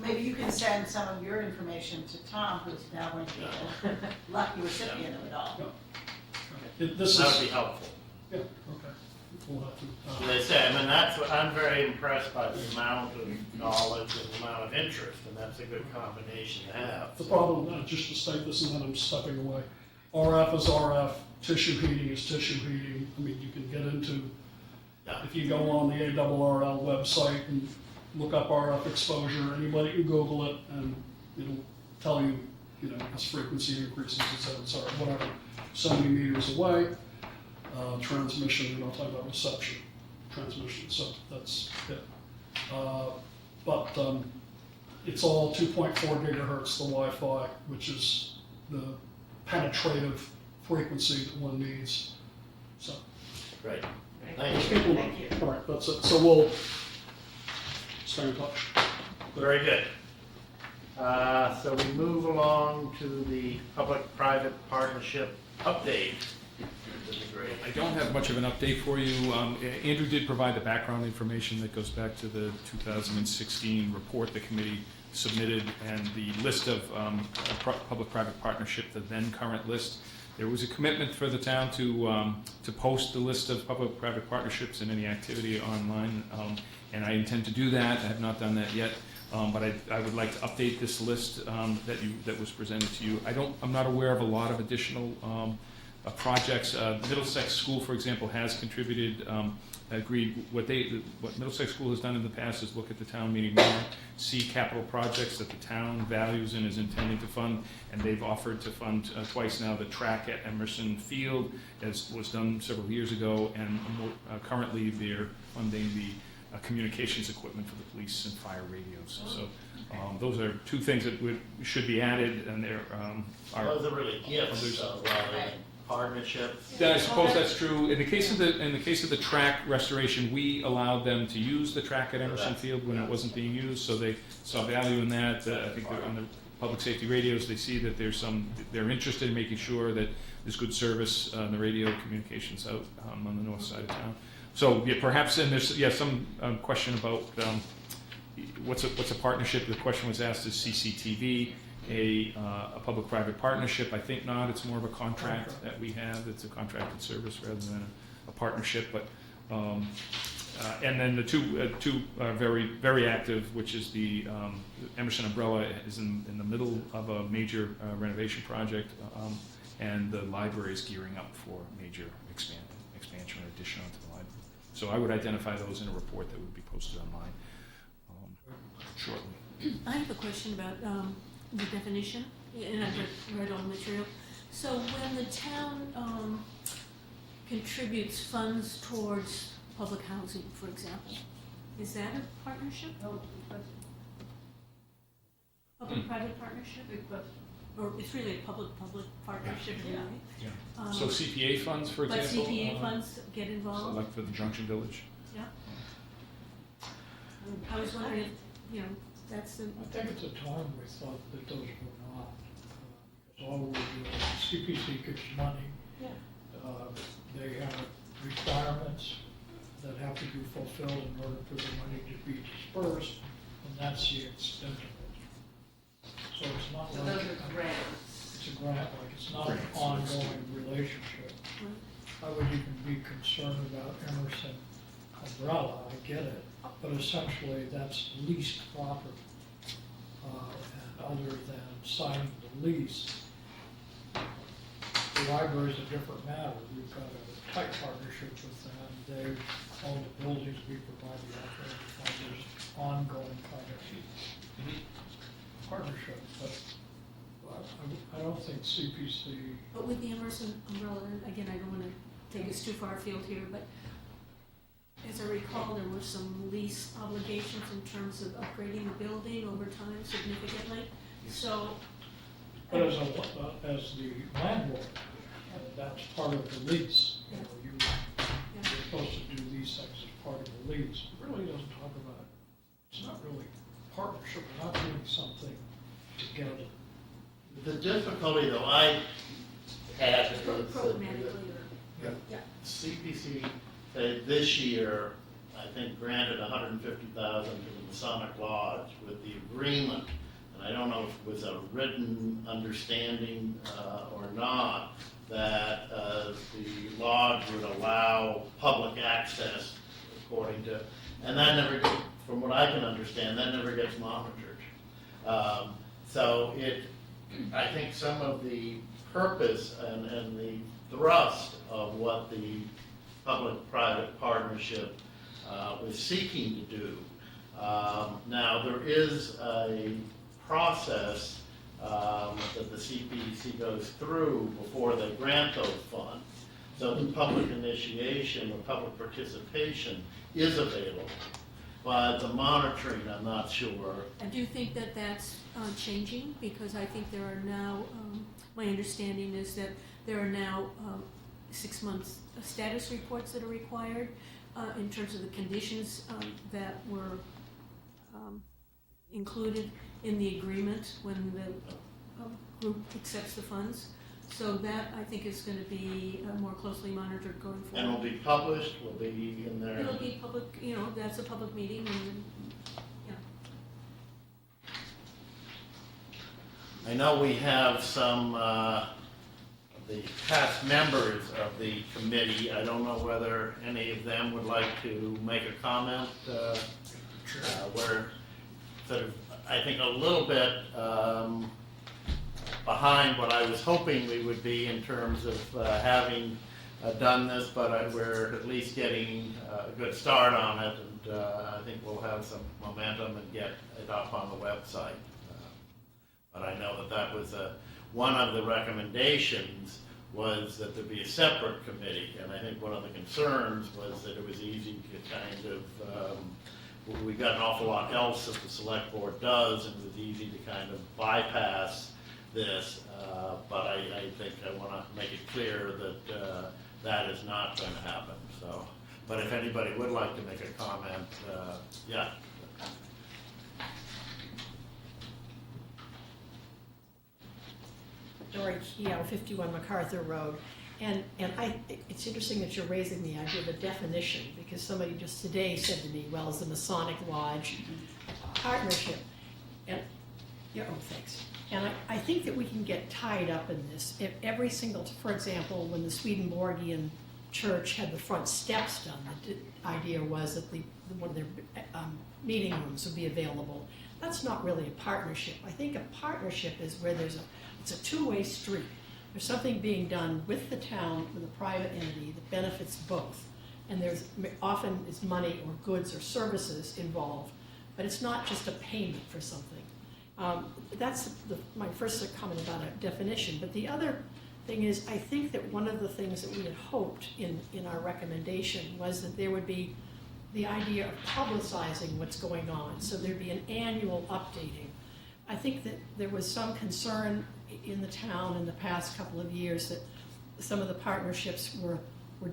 Maybe you can send some of your information to Tom, who's now going to be the lucky recipient of it all. This That is, would be helpful. yeah, okay. We'll have to, As I say, I mean, that's what, I'm very impressed by the amount of knowledge and the amount of interest, and that's a good combination to have. the problem, just to state this and then I'm stepping away, RF is RF, tissue heating is tissue heating. I mean, you can get into, if you go on the ARRL website and look up RF exposure, anybody can Google it and it'll tell you, as frequency increases, et cetera, whatever, so many meters away. Transmission, we're not talking about reception, transmission, so that's it. But it's all 2.4 gigahertz, the Wi-Fi, which is the penetrative frequency that one needs, so. Great. Thank Thank you. Thank you. All right, that's it, so we'll stay in touch. Very good. So we move along to the public-private partnership update. This is great. I don't have much of an update for you. Andrew did provide the background information that goes back to the 2016 report the committee submitted and the list of public-private partnership, the then current list. There was a commitment for the town to post the list of public-private partnerships and any activity online, and I intend to do that. I have not done that yet, but I would like to update this list that was presented to you. I'm not aware of a lot of additional projects. Middlesex School, for example, has contributed, agreed, what Middlesex School has done in the past is look at the town meeting warrant, see capital projects that the town values and is intending to fund, and they've offered to fund twice now the track at Emerson Field, as was done several years ago, and currently they're funding the communications equipment for the police and fire radios. So those are two things that should be added, and they're Those are really gifts, so partnerships. I suppose that's true. In the case of the track restoration, we allowed them to use the track at Emerson Field when it wasn't being used, so they saw value in that. I think they're on the public safety radios, they see that they're interested in making sure that there's good service on the radio communications out on the north side of town. So yeah, perhaps, and there's some question about what's a partnership. The question was asked, is CCTV a public-private partnership? I think not. It's more of a contract that we have. It's a contracted service rather than a partnership. But and then the two are very, very active, which is the Emerson Umbrella is in the middle of a major renovation project, and the library is gearing up for major expansion or addition onto the library. So I would identify those in a report that would be posted online shortly. I have a question about the definition, and I've read all the material. So when the town contributes funds towards public housing, for example, is that a partnership? Public-private partnership? Or it's really a public-public partnership, Yeah. right? Yeah. So CPA funds, for But example. CPA funds get So involved? like for the Junction Village. Yeah. I was wondering if, that's the. I think at the time we thought that those were not, because all we're doing, CPC gets money. Yeah. They have requirements that have to be fulfilled in order for the money to be dispersed, and that's the extent of it. So it's not So like. those are grants. It's a grant, like it's not an ongoing relationship. I would even be concerned about Emerson Umbrella, I get it, but essentially that's leased property. And other than signing the lease, the library is a different matter. We've got a tight partnership with them. They own the buildings, we provide the operating funders, ongoing kind of partnership, but I don't think CPC. But with the Emerson Umbrella, and again, I don't want to take us too far afield here, but as I recall, there were some lease obligations in terms of upgrading the building over time significantly. So. But as the landlord, that's part of the lease. You're supposed to do these things as part of the lease. It really doesn't talk about, it's not really partnership, we're not doing something together. The difficulty though I had is Programmatically, yeah. CPC this year, I think granted $150,000 to the Masonic Lodge with the agreement, and I don't know if it was a written understanding or not, that the lodge would allow public access according to, and that never, from what I can understand, that never gets monitored. So I think some of the purpose and the thrust of what the public-private partnership was seeking to do. Now, there is a process that the CPC goes through before they grant those funds. So the public initiation or public participation is available. But the monitoring, I'm not sure. I do think that that's changing, because I think there are now, my understanding is that there are now 6 months status reports that are required in terms of the conditions that were included in the agreement when the group accepts the funds. So that, I think, is going to be more closely monitored going forward. And will be published, will be in there. It'll be public, that's a public meeting, and, I know we have some of the past members of the committee. I don't know whether any of them would like to make a comment. We're sort of, I think, a little bit behind what I was hoping we would be in terms of having done this, but we're at least getting a good start on it, and I think we'll have some momentum and get it up on the website. But I know that that was one of the recommendations was that there be a separate committee, and I think one of the concerns was that it was easy to kind of, we've got an awful lot else that the select board does, and it was easy to kind of bypass this, but I think I want to make it clear that that is not going to happen. So, but if anybody would like to make a comment, yeah. Dory Keough, 51 MacArthur Road. And it's interesting that you're raising the idea of a definition, because somebody just today said to me, well, is the Masonic Lodge a partnership? And, yeah, oh, thanks. And I think that we can get tied up in this. If every single, for example, when the Swedenborgian church had the front steps done, the idea was that one of their meeting rooms would be available. That's not really a partnership. I think a partnership is where it's a two-way street. There's something being done with the town, with a private entity that benefits both. And there's often is money or goods or services involved, but it's not just a payment for something. That's my first comment about a definition. But the other thing is, I think that one of the things that we had hoped in our recommendation was that there would be the idea of publicizing what's going on. So there'd be an annual updating. I think that there was some concern in the town in the past couple of years that some of the partnerships were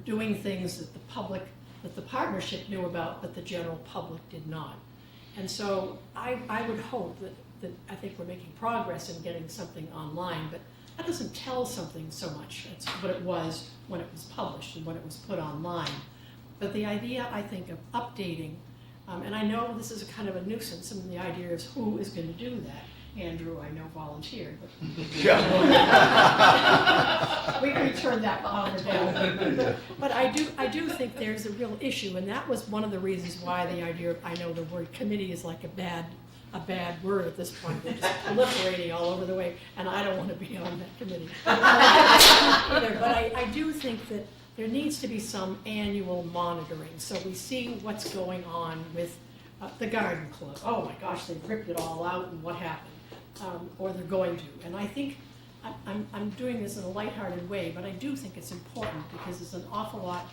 doing things that the partnership knew about, but the general public did not. And so I would hope that I think we're making progress in getting something online, but that doesn't tell something so much. It's what it was when it was published and when it was put online. But the idea, I think, of updating, and I know this is a kind of a nuisance, and the idea is who is going to do that? Andrew, I know, volunteered, but we turned that over down. But I do think there's a real issue, and that was one of the reasons why the idea of, I know the word committee is like a bad word at this point. They're just proliferating all over the way, and I don't want to be on that committee either. But I do think that there needs to be some annual monitoring, so we see what's going on with the garden club. Oh my gosh, they ripped it all out, and what happened? Or they're going to. And I think I'm doing this in a lighthearted way, but I do think it's important because there's an awful lot,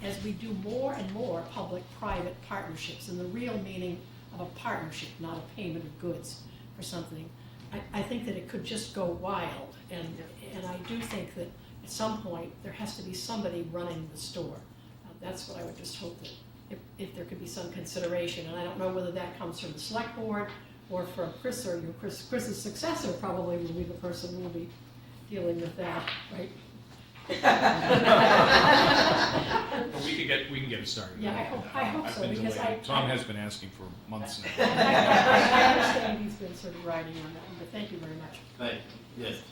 as we do more and more public-private partnerships, and the real meaning of a partnership, not a payment of goods for something. I think that it could just go wild, and I do think that at some point there has to be somebody running the store. That's what I would just hope that if there could be some consideration, and I don't know whether that comes from the select board or from Chris, or Chris's successor probably will be the person who will be dealing with that, right? But we can get it started. Yeah, I hope I've so, been because delayed. Tom has been asking for months now. I understand he's been sort of riding on that one, but thank you very much. Thank you. Yes.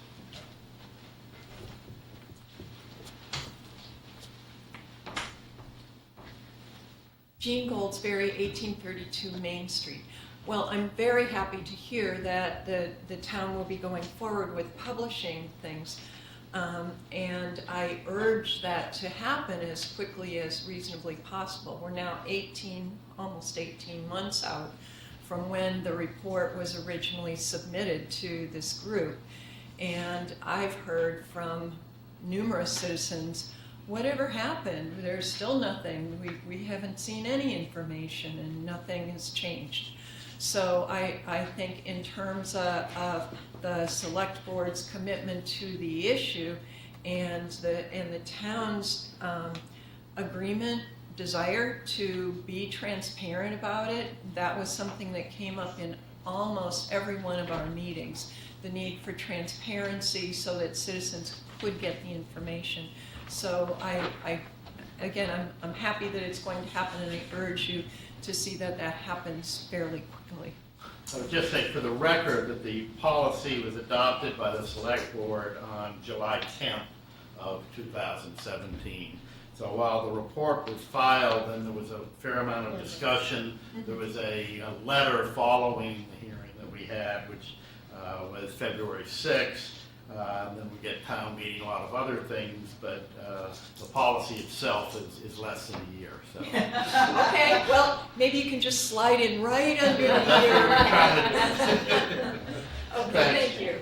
Jean Goldsberry, 1832 Main Street. Well, I'm very happy to hear that the town will be going forward with publishing things. And I urge that to happen as quickly as reasonably possible. We're now almost 18 months out from when the report was originally submitted to this group. And I've heard from numerous citizens, whatever happened, there's still nothing. We haven't seen any information and nothing has changed. So I think in terms of the select board's commitment to the issue and the town's agreement, desire to be transparent about it, that was something that came up in almost every one of our meetings. The need for transparency so that citizens could get the information. So again, I'm happy that it's going to happen, and I urge you to see that happens fairly quickly. I would just say for the record that the policy was adopted by the select board on July 10th of 2017. So while the report was filed and there was a fair amount of discussion, there was a letter following the hearing that we had, which was February 6th. Then we get town meeting, a lot of other things, but the policy itself is less than a year, so. Okay, well, maybe you can just slide in right under the year. Okay, thank you.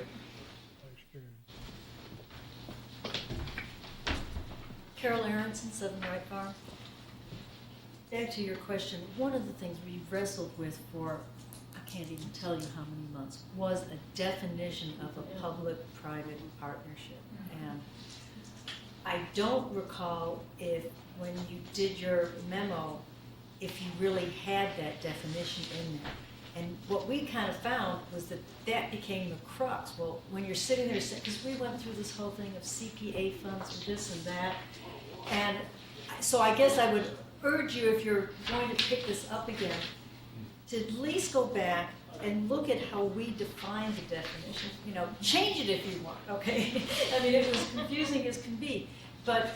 Carol Aronson, 7 Wright Farm. Back to your question, one of the things we wrestled with for, I can't even tell you how many months, was a definition of a public-private partnership. And I don't recall if, when you did your memo, if you really had that definition in there. And what we kind of found was that that became the crux. Well, when you're sitting there, because we went through this whole thing of CPA funds for this and that, and so I guess I would urge you, if you're going to pick this up again, to at least go back and look at how we define the definition. You know, change it if you want, okay? I mean, it was confusing as can be, but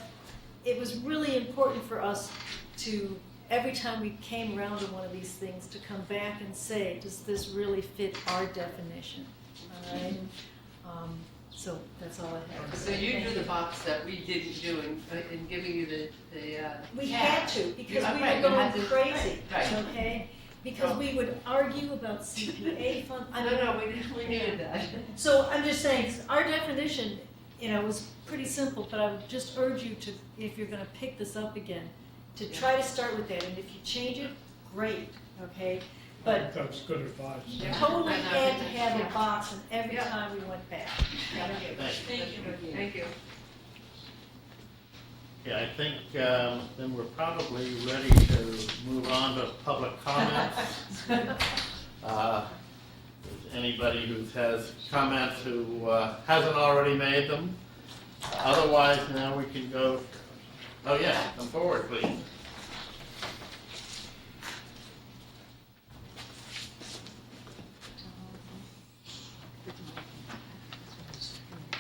it was really important for us to, every time we came around to one of these things, to come back and say, does this really fit our definition? All right? So that's all I have. So you drew the box that we didn't do in giving you the We had to, because we were going crazy, okay? Because we would argue about CPA fund. No, we needed that. So I'm just saying, our definition, you know, was pretty simple, but I would just urge you to, if you're gonna pick this up again, to try to start with that, and if you change it, great, okay? But That's good advice. you totally had to have a box, and every time we went back. Thank you. Yeah, I think then we're probably ready to move on to public comments. Anybody who has comments who hasn't already made them. Otherwise, now we can go, oh yeah, come forward, please.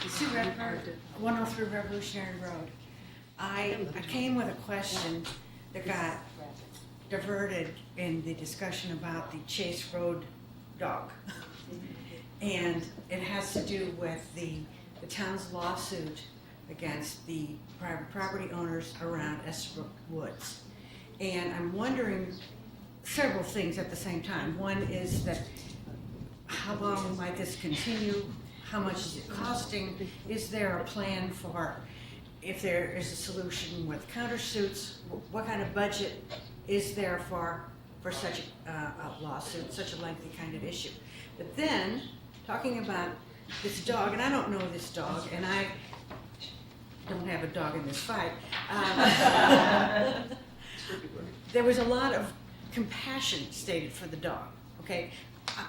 Sue Redford, 103 Revolutionary Road. I came with a question that got diverted in the discussion about the Chase Road dog. And it has to do with the town's lawsuit against the private property owners around Estabrook Woods. And I'm wondering several things at the same time. One is that how long might this continue? How much is it costing? Is there a plan for, if there is a solution with countersuits, what kind of budget is there for such a lawsuit, such a lengthy kind of issue? But then, talking about this dog, and I don't know this dog, and I don't have a dog in this fight, there was a lot of compassion stated for the dog, okay?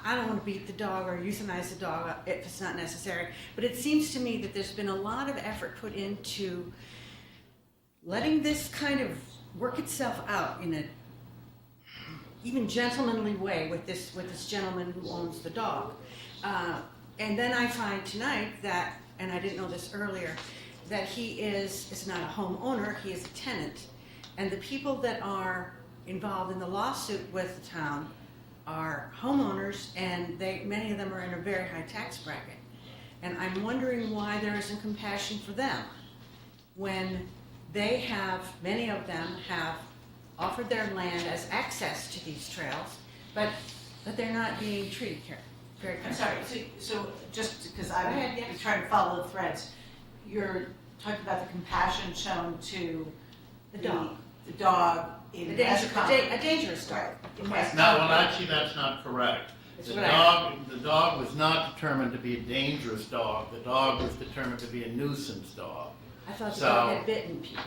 I don't want to beat the dog or euthanize the dog if it's not necessary, but it seems to me that there's been a lot of effort put into letting this kind of work itself out in a even gentlemanly way with this gentleman who owns the dog. And then I find tonight that, and I didn't know this earlier, that he is not a homeowner, he is a tenant. And the people that are involved in the lawsuit with the town are homeowners, and many of them are in a very high tax bracket. And I'm wondering why there isn't compassion for them when many of them have offered their land as access to these trails, but they're not being treated very I'm kindly. sorry, so just because I'm trying to follow the threads, you're talking about the compassion shown to The dog. The dog in A dangerous dog. No, well, actually, that's not correct. The dog was not determined to be a dangerous dog. The dog was determined to be a nuisance dog. I thought the dog had bitten people.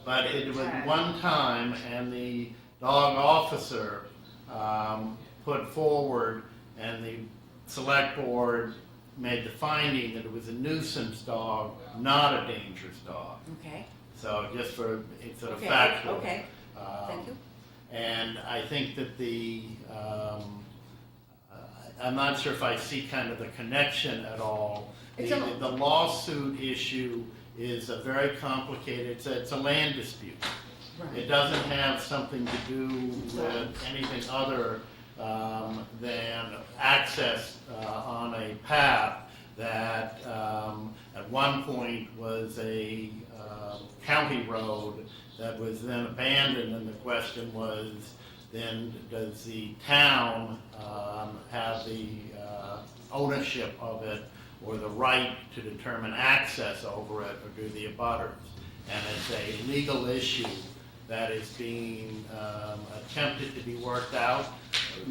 But it was one time, and the dog officer put forward, and the select board made the finding that it was a nuisance dog, not a dangerous dog. Okay. So just for, it's sort of Okay, factual. okay. Thank you. And I think that I'm not sure if I see kind of the connection at all. The lawsuit issue is a very complicated, it's a land dispute. Right. It doesn't have something to do with anything other than access on a path that one point was a county road that was then abandoned, and the question was, then does the town have the ownership of it or the right to determine access over it, or do the abutters? And it's a legal issue that is being attempted to be worked out.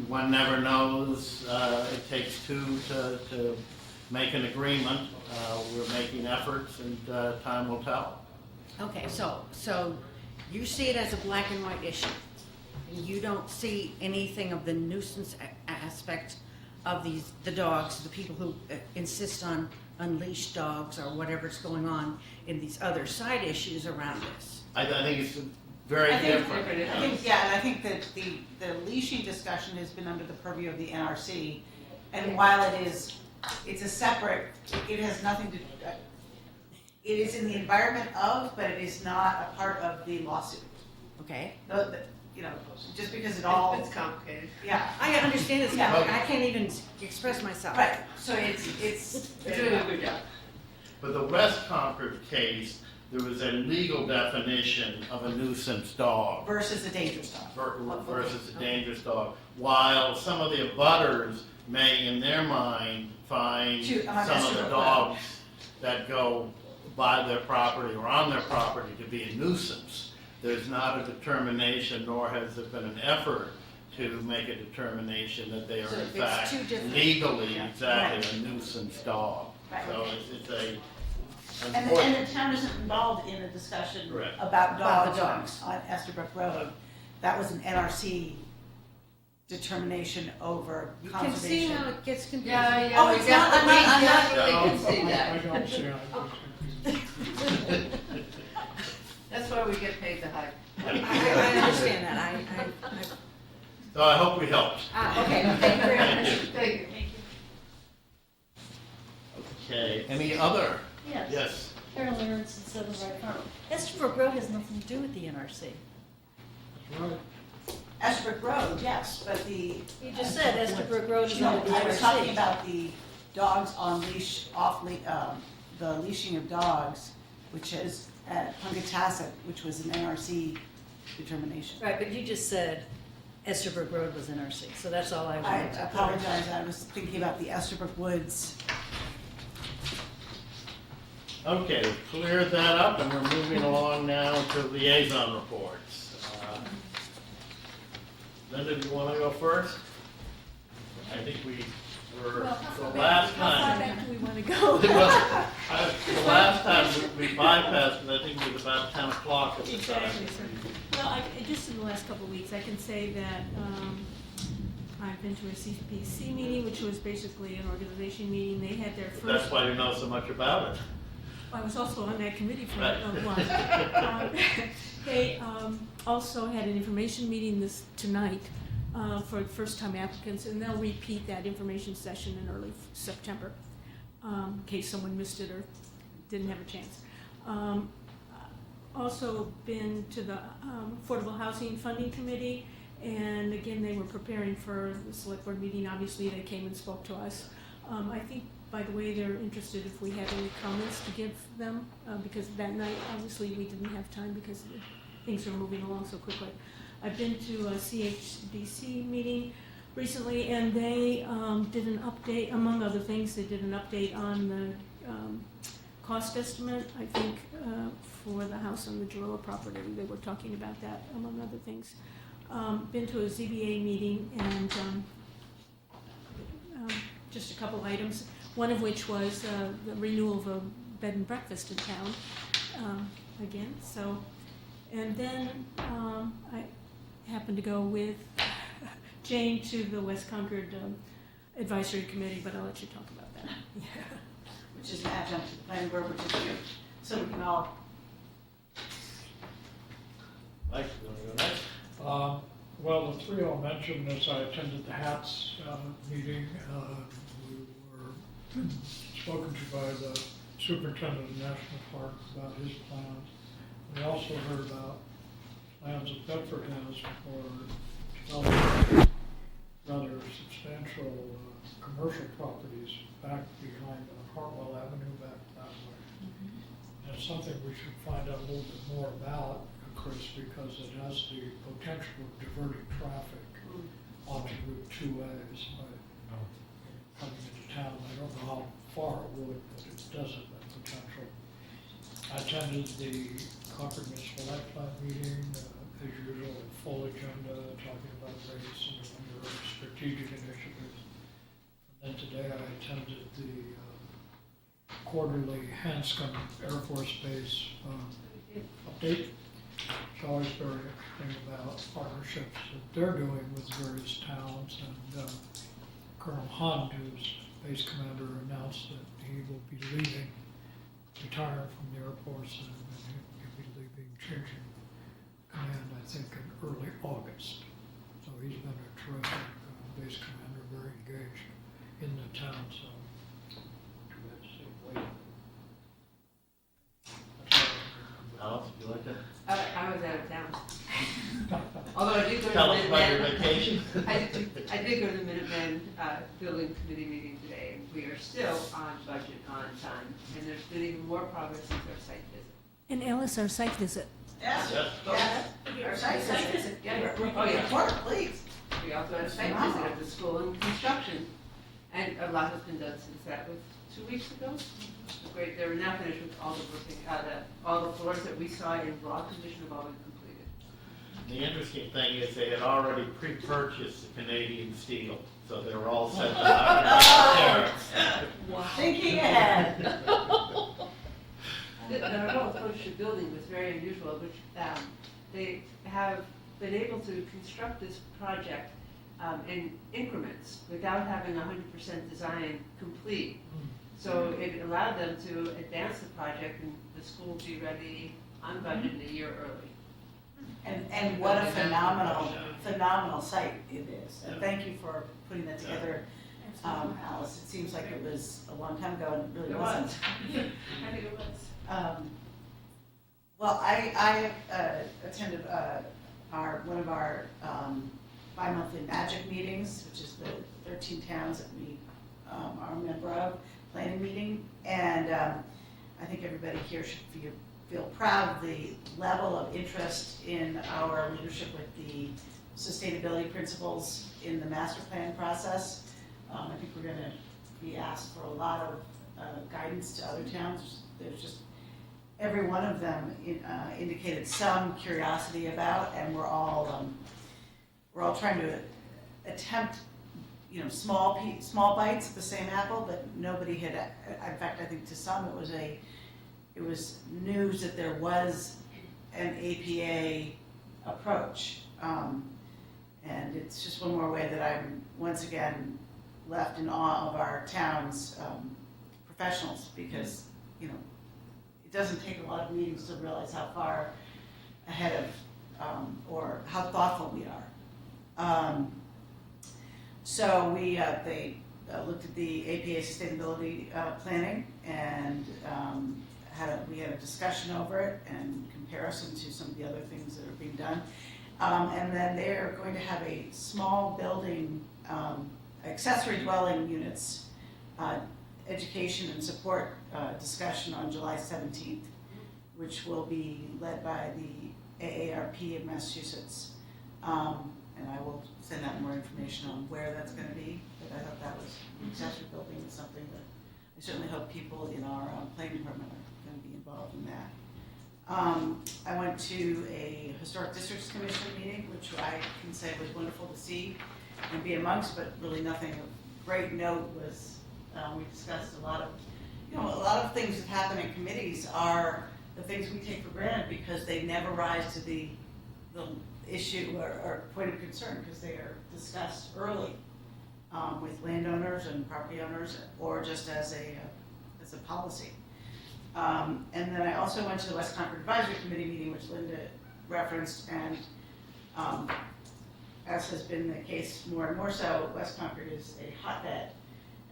One never knows. It takes two to make an agreement. We're making efforts, and time will tell. Okay, so you see it as a black and white issue. You don't see anything of the nuisance aspect of the dogs, the people who insist on unleashed dogs or whatever's going on in these other side issues around this. I think it's very different. I think that the leashing discussion has been under the purview of the NRC, and while it's a separate, it has nothing to, it is in the environment of, but it is not a part of the lawsuit. Okay? You know, just because it all. It's complicated. Yeah. I understand it's complicated. I can't even express myself. Right, so it's doing a good job. But the West Concord case, there was a legal definition of a nuisance dog. versus a dangerous dog. Versus a dangerous dog. While some of the abutters may, in their mind, find Shoot, I'm some of sure the of dogs that go by their property or on their property to be a nuisance, there's not a determination, nor has there been an effort to make a determination that they are So in it's fact two different- legally Yeah. exactly a nuisance dog. Right. So it's a. And the town isn't involved in a discussion Correct. about About the dogs dogs. on Estabrook Road. That was an NRC determination over You can conservation. see how it gets confusing. Yeah, Oh, it's not, I'm not, definitely can see I that. don't see how That's why we get paid the high. I understand that. So I hope we helped. Okay, thank you very Thank much. you. Thank you. Okay, any other? Yes. Yes. Carol Lawrence and Southern Right Farm. Estabrook Road has nothing to do with the NRC. Estabrook Road, yes, but the. You just said Estabrook Road is No, under the I was talking NRC. about the dogs on leash, the leashing of dogs, which is at Pungatasset, which was an NRC determination. Right, but you just said Estabrook Road was NRC, so that's all I I wanted to. apologize, I was thinking about the Estabrook Woods. Okay, we've cleared that up, and we're moving along now to liaison reports. Linda, do you want to go first? I think we were, the last How far time. back do we want to go? The last time we bypassed, it, I think it was about 10 o'clock at the time. Exactly, sir. Well, just in the last couple of weeks, I can say that I've been to a CPC meeting, which was basically an organization meeting. They had their first. That's why you know so much about it. I was also on that committee for Right. a while. They also had an information meeting tonight for first-time applicants, and they'll repeat that information session in early September, in case someone missed it or didn't have a chance. Also been to the Affordable Housing Funding Committee, and again, they were preparing for the select board meeting. Obviously, they came and spoke to us. I think, by the way, they're interested if we have any comments to give them, because that night, obviously, we didn't have time because things are moving along so quickly. I've been to a CHDC meeting recently, and they did an update, among other things, they did an update on the cost estimate, I think, for the house on the Giroa property. They were talking about that, among other things. Been to a ZBA meeting, and just a couple items, one of which was the renewal of a bed and breakfast in town, again, so. And then I happened to go with Jane to the West Concord Advisory Committee, but I'll let you talk about that. Which is an adjunct to the planning board, which is good, so we can all. Mike, you want to go next? Well, the three I'll mention is I attended the HATS meeting. We were spoken to by the superintendent of National Park about his plans. We also heard about plans that Bedford has for developing rather substantial commercial properties back behind Hartwell Avenue, back that way. something we should find out a little bit more about, Chris, because it has the potential of diverting traffic onto Route 2A. Coming into town, I don't know how far it would, but it does have that potential. I attended the Concord Municipal Light Plant meeting, as usual, full agenda, talking about race and a number of strategic initiatives. And then today I attended the quarterly Hanscom Air Force Base update. It's always very interesting about partnerships that they're doing with various towns. And Colonel Hunt, who's base commander, announced that he will be leaving, retiring from the Air Force, and he'll be leaving, changing command, I think, in early August. So he's been a terrific base commander, very engaged in the town. So too bad to see him leave. Alice, would you like to? I was out of town. Although I did go to Tell the us about your Minutemen. vacation. I did go to the Minutemen Building Committee meeting today, and we are still on budget, on time, and there's been even more progress since our site visit. And Alice, our site visit. Yes, Yes. yes. Our site visit. Yeah. Oh, yeah, report, please. We also had a site visit of the school and construction, and a lot has been done since that was 2 weeks ago. Great, they were now finished with all the roofing, all the floors that we saw in raw condition have all been completed. The interesting thing is they had already pre-purchased the Canadian steel, so they were all set to knock Wow. Thinking ahead. The whole approach to building was very unusual, which they have been able to construct this project in increments without having 100% design complete. So it allowed them to advance the project, and the school will be ready on budget a year early. And what a phenomenal site it is. And thank you for putting that together, Alice. It seems like it was a long time ago, and it really wasn't. I think it was. Well, I attended one of our bi-monthly magic meetings, which is the 13 towns that we are a member of, planning meeting. And I think everybody here should feel proud of the level of interest in our leadership with the sustainability principles in the master plan process. I think we're going to be asked for a lot of guidance to other towns. There's just every one of them indicated some curiosity about, and we're all trying to attempt, small bites of the same apple, but nobody had. In fact, I think to some it was news that there was an APA approach, and it's just one more way that I'm once again left in awe of our town's professionals, because it doesn't take a lot of meetings to realize how far ahead of or how thoughtful we are. So they looked at the APA sustainability planning, and we had a discussion over it and comparison to some of the other things that are being done. And then they're going to have a small building, accessory dwelling units, education and support discussion on July 17th, which will be led by the AARP of Massachusetts. And I will send out more information on where that's going to be, but I thought that was accessory building is something that I certainly hope people in our planning department are going to be involved in that. I went to a Historic Districts Commission meeting, which I can say was wonderful to see and be amongst, but really nothing of great note was, we discussed a lot of things that happen in committees are the things we take for granted because they never rise to the issue or point of concern because they are discussed early with landowners and property owners, or just as a policy. And then I also went to the West Concord Advisory Committee meeting, which Linda referenced, and as has been the case more and more so, West Concord is a hotbed,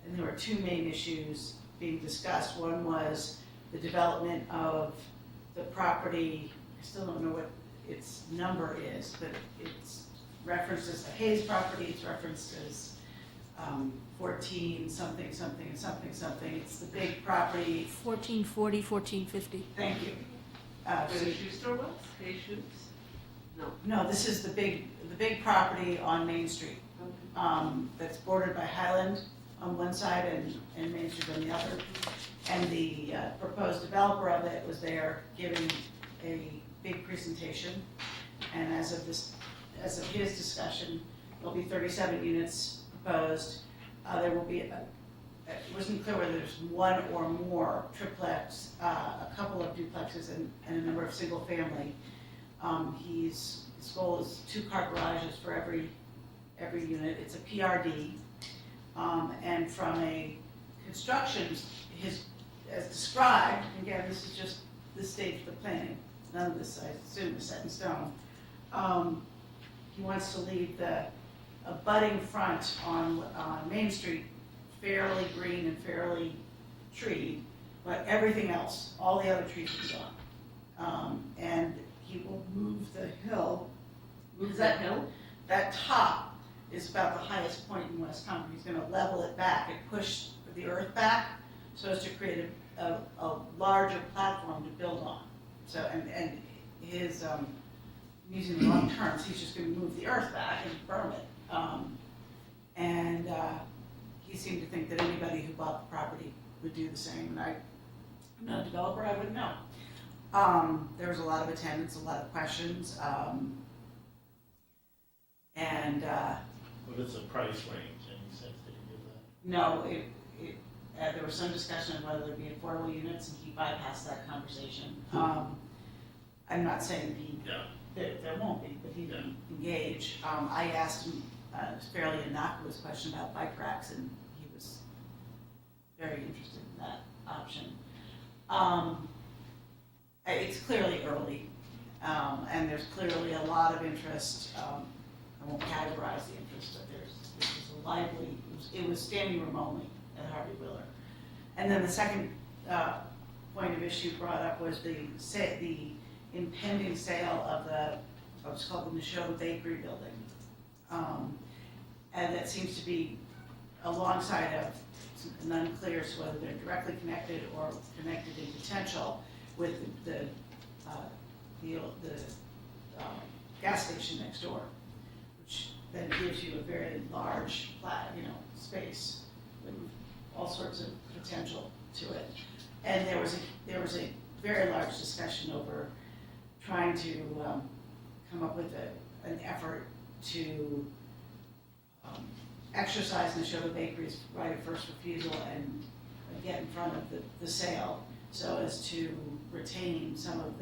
and there were two main issues being discussed. One was the development of the property. I still don't know what its number is, but it's referenced as the Hayes property, it's referenced as 14 something, something, and something, something. It's the big property. 1440, 1450. Thank you. Where the shoe store was? Hay Shoes? No. No, this is the big property on Main Street. That's bordered by Highland on one side and Main Street on the other. And the proposed developer of it was there giving a big presentation. And as of his discussion, there'll be 37 units proposed. There will be, it wasn't clear whether there's one or more triplex, a couple of duplexes, and a number of single family. His goal is 2-car garages for every unit. It's a PRD. And from a construction, as described, again, this is just the stage of the planning. None of this, I assume, is set in stone. He wants to leave a budding front on Main Street fairly green and fairly treed, but everything else, all the other trees will be gone. And he will move the hill. Move that hill? That top is about the highest point in West Concord. He's going to level it back and push the earth back so as to create a larger platform to build on. So, and his, using the wrong terms, he's just going to move the earth back and berm it. He seemed to think that anybody who bought the property would do the same, and I'm not a developer, I wouldn't know. There was a lot of attendance, a lot of questions, What is the price range, any sense that you give that? no, there was some discussion on whether there'd be affordable units, and he bypassed that conversation. I'm not saying that there won't be, but he didn't engage. I asked him a fairly innocuous question about bike racks, and he was very interested in that option. It's clearly early, and there's clearly a lot of interest. I won't categorize the interest, but this is a lively, it was standing room only at Harvey Wheeler. And then the second point of issue brought up was the impending sale of what's called the Neshoba Bakery building. And that seems to be alongside of an unclear as to whether they're directly connected or connected in potential with the gas station next door, which then gives you a very large space with all sorts of potential to it. And there was a very large discussion over trying to come up with an effort to exercise Neshoba Bakery's right of first refusal and get in front of the sale so as to retain some of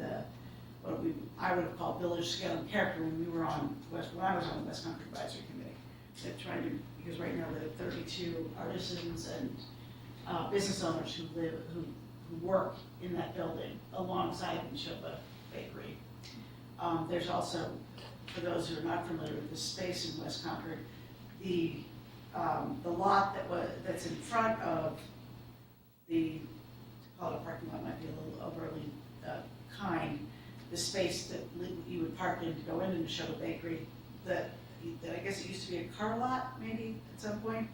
what I would have called village scale and character when I was on the West Concord Advisory Committee. They're trying to, because right now there are 32 artisans and business owners who work in that building alongside Neshoba Bakery. There's also, for those who are not familiar with the space in West Concord, the lot that's in front of to call it a parking lot might be a little overly kind. The space that you would park in to go into Neshoba Bakery, that I guess it used to be a car lot maybe at some point.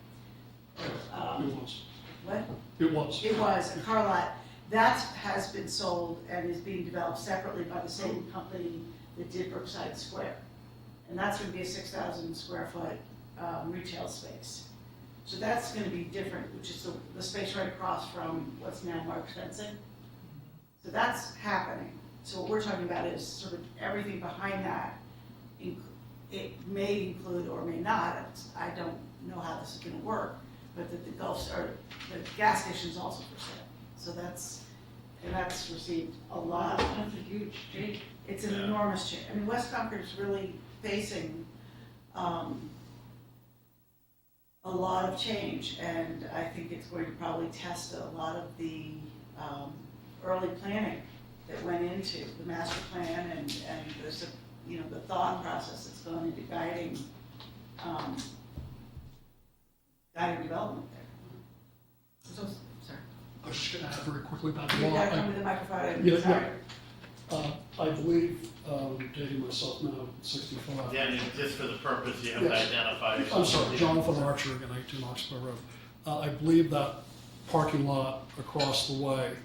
It was. What? It was. It was a car lot. That has been sold and is being developed separately by the same company that did Brookside Square. And that's going to be a 6,000 square foot retail space. So that's going to be different, which is the space right across from what's now Mark's Fencing. So that's happening. So what we're talking about is sort of everything behind that. It may include or may not, I don't know how this is going to work, but that the gas station is also for sale. So that's received a lot. That's a huge change. It's an enormous change. I mean, West Concord is really facing a lot of change, and I think it's going to probably test a lot of the early planning that went into the master plan and the thought process that's gone into guiding development there. So, sorry. I was just going to add very quickly about the You law. got to come to the microphone. Yeah, Sorry. I believe, dating myself now, 65. Again, just for the purpose, you have to Yes. identify. I'm sorry, Jonathan Archer, again, 18 Oxbow Road. I believe that parking lot across the way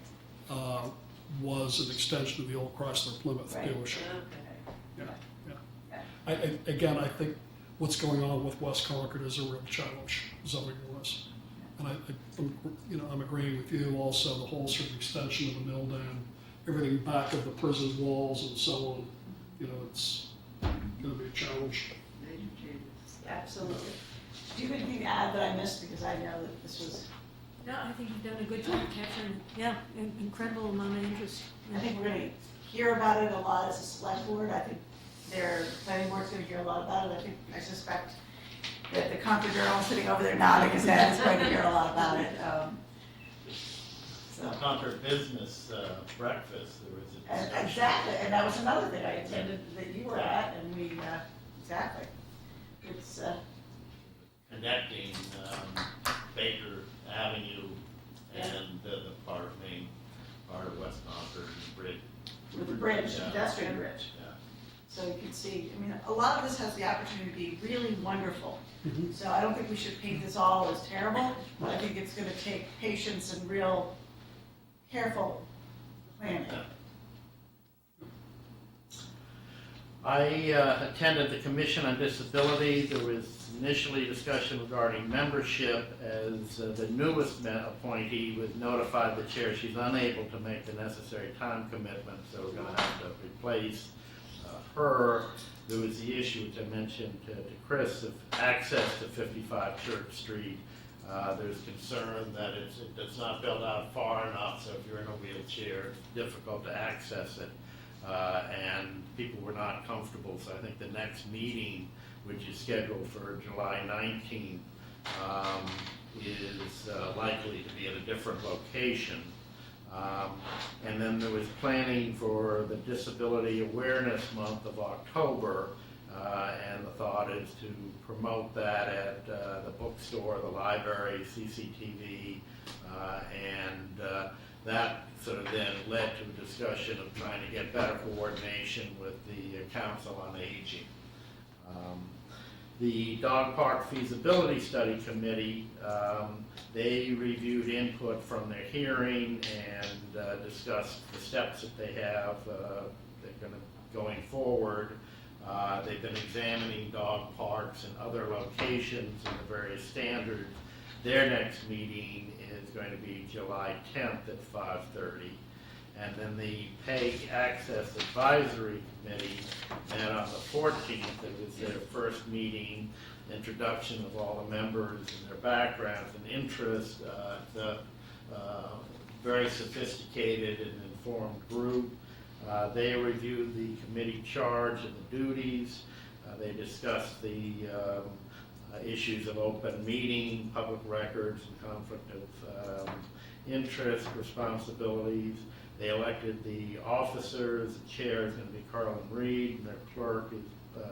was an extension of the old Chrysler Plymouth Right. dealership. Okay. Yeah. Again, I think what's going on with West Concord is a real challenge, zoning-wise. And I'm agreeing with you also, the whole sort of extension of the mill dam, everything back of the prison walls and so on, it's gonna be a challenge. Absolutely. Do you have anything to add that I missed, because I know that this was, No, I think you've done a good job capturing, yeah, an incredible amount of interest. I think we're gonna hear about it a lot as a select board. I think their planning board's gonna hear a lot about it. I suspect that the Concord girl sitting over there nodding his head is going to hear a lot about it. So. Concord Business Breakfast, there was a discussion. Exactly, and that was another thing I attended that you were at, and we, exactly. It's, Connecting Baker Avenue and the main part of West Concord and Bridge. with the bridge, Yeah. pedestrian bridge. Yeah. So you can see, a lot of this has the opportunity to be really wonderful. So I don't think we should paint this all as terrible, but I think it's gonna take patience and real careful planning. I attended the Commission on Disability. There was initially discussion regarding membership, as the newest appointee was notified the chair she's unable to make the necessary time commitment, so we're going to have to replace her. There was the issue, which I mentioned to Chris, of access to 55 Church Street. There's concern that it's not built out far enough, so if you're in a wheelchair, it's difficult to access it. And people were not comfortable, so I think the next meeting, which is scheduled for July 19th, is likely to be at a different location. And then there was planning for the Disability Awareness Month of October, and the thought is to promote that at the bookstore, the library, CCTV, and that sort of then led to a discussion of trying to get better coordination with the Council on Aging. The Dog Park Feasibility Study Committee, they reviewed input from their hearing and discussed the steps that they have going forward. They've been examining dog parks and other locations and the various standards. Their next meeting is going to be July 10th at 5:30. And then the PEG Access Advisory Committee met on the 14th. It was their first meeting, introduction of all the members and their backgrounds and interests. It's a very sophisticated and informed group. They reviewed the committee charge and the duties. They discussed the issues of open meeting, public records, and conflict of interest, responsibilities. They elected the officers. The chair is going to be Carlin Reed, and their clerk is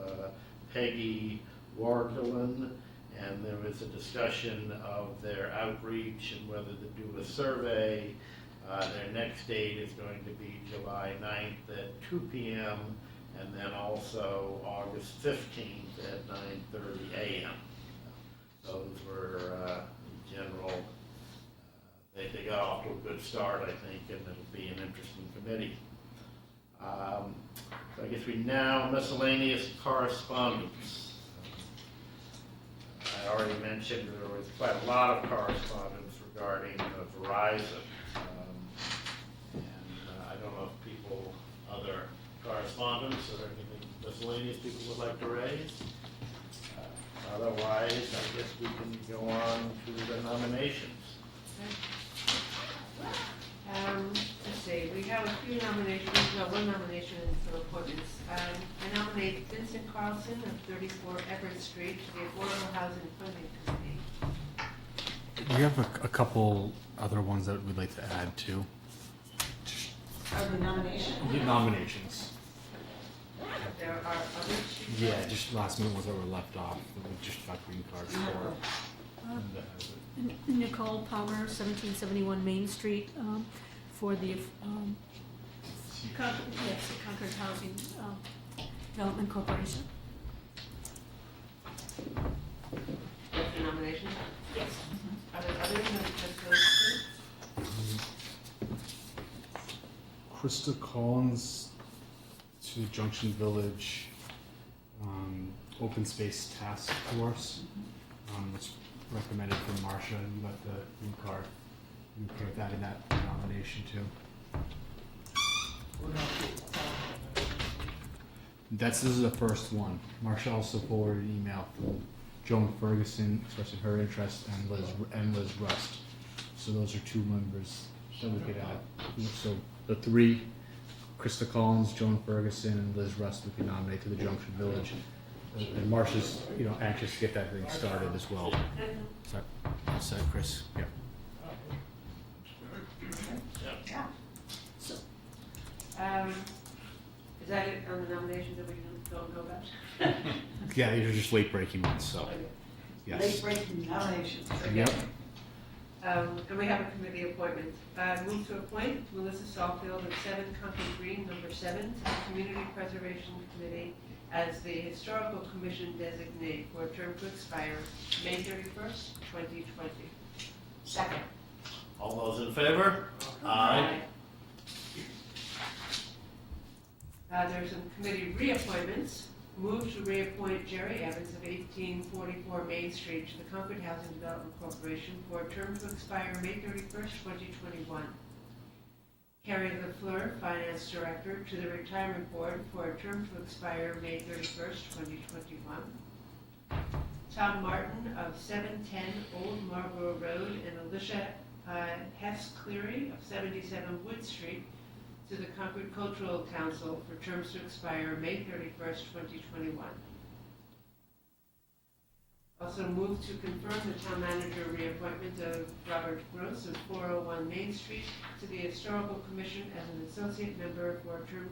Peggy Wargelen. And there was a discussion of their outreach and whether to do a survey. Their next date is going to be July 9th at 2 p.m. and then also August 15th at 9:30 a.m. Those were general. They got off to a good start, I think, and it'll be an interesting committee. So I guess we now, miscellaneous correspondence. I already mentioned there was quite a lot of correspondence regarding Verizon. I don't know if people, other correspondence or anything miscellaneous people would like to raise. Otherwise, I guess we can go on to the nominations. Let's see, we have a few nominations, one nomination for appointments. I nominate Vincent Carlson of 34 Everett Street to the Affordable Housing Funding Committee. We have a couple other ones that we'd like to add to. Are the nominations? Nominations. There are others. Yeah, just last minute ones that were left off. That we just got green cards for. Nicole Palmer, 1771 Main Street, for the Concord, yes, the Concord Housing Development Corporation. That's the nomination? Yes. Are there others that just those Krista Collins to Junction Village Open Space Task Force. It's recommended from Marcia. You got the green card. You can put that in that nomination too. This is the first one. Marcia also forwarded an email from Joan Ferguson expressing her interest and Liz Rust. So those are two members that we could add. So the three, Krista Collins, Joan Ferguson, and Liz Rust, we could nominate to the Junction Village. And Marcia's, anxious to get that thing started as well. So Chris. Yeah. Yeah. So, is that it on the nominations that we don't know about? Yeah, these are just late breaking ones, so. Yes. Late breaking nominations. Yep. And we have a committee appointment. Move to appoint Melissa Saltfield of 7 Concord Green, number 7, to the Community Preservation Committee as the Historical Commission designate for a term to expire May 31st, 2020. Second. All those in favor? Aye. There's some committee reappointments. Move to reappoint Jerry Evans of 1844 Main Street to the Concord Housing Development Corporation for a term to expire May 31st, 2021. Carrie LaFleur, Finance Director, to the Retirement Board for a term to expire May 31st, 2021. Tom Martin of 710 Old Marlborough Road and Alicia Hess Cleary of 77 Wood Street to the Concord Cultural Council for terms to expire May 31st, 2021. Also move to confirm the town manager reappointment of Robert Gross of 401 Main Street to the Historical Commission as an associate member for a term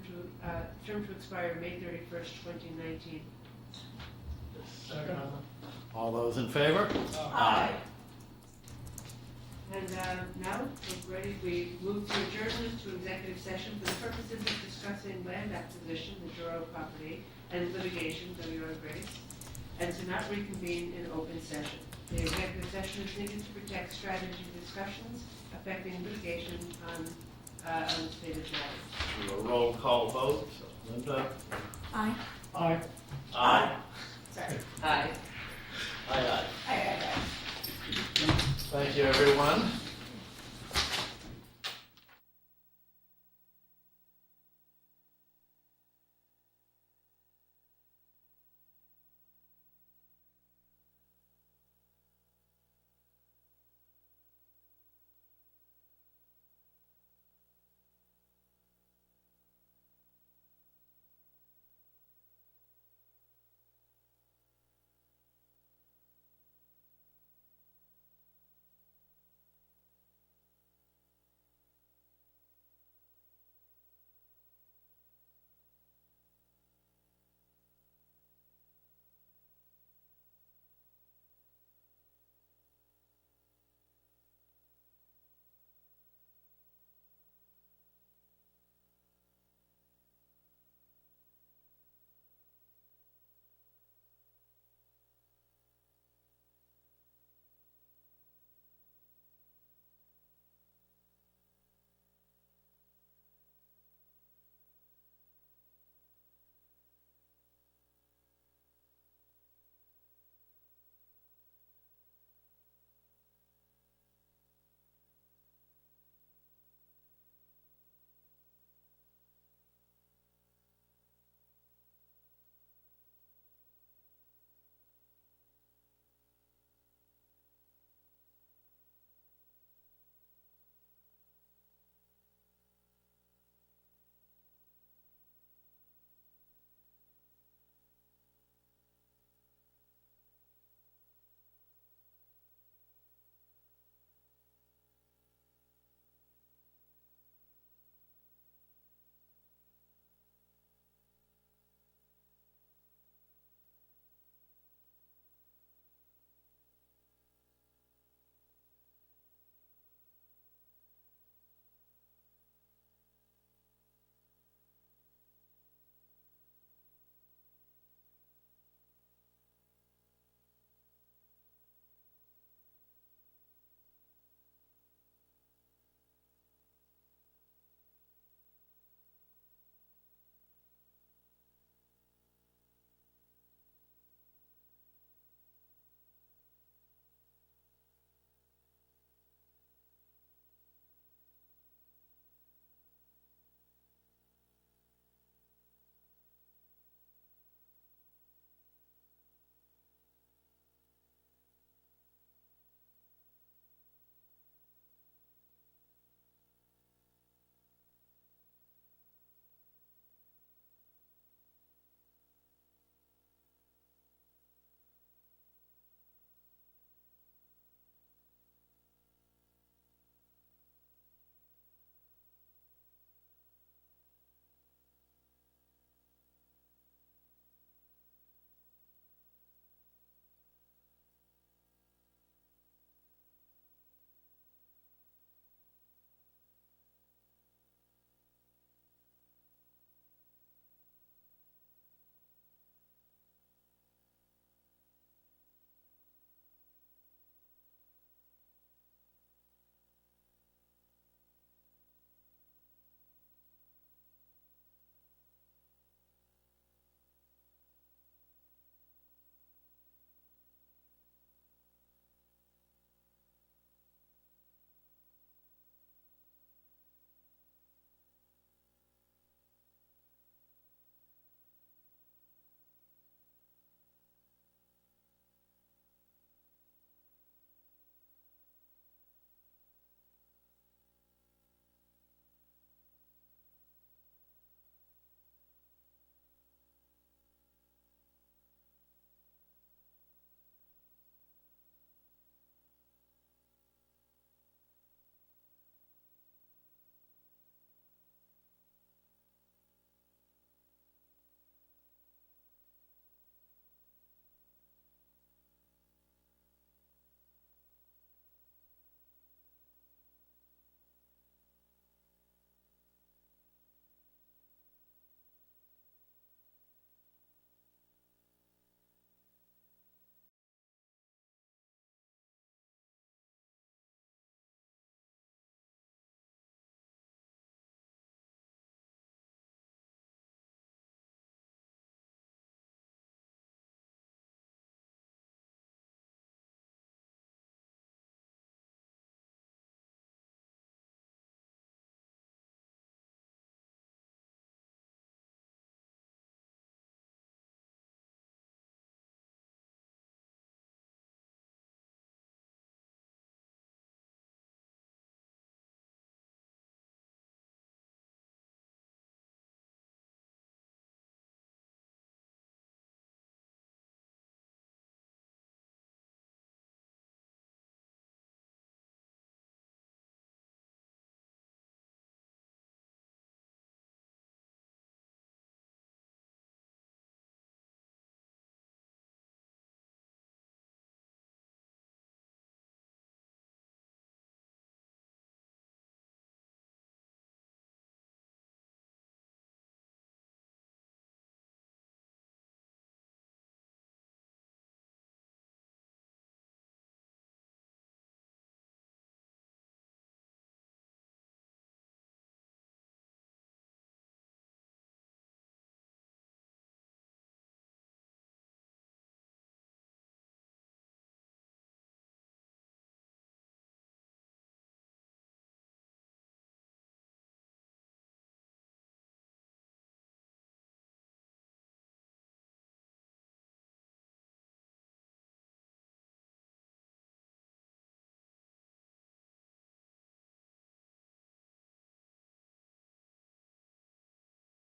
to expire May 31st, 2019. All those in favor? Aye. And now, we're ready, we move to adjournment to executive session for the purposes of discussing land acquisition, the Duro property, and litigation, W.R. Grace, and to not reconvene in open session. The executive session is needed to protect strategy discussions affecting litigation on unstated matters. Do a roll call vote. Linda? Aye. Aye.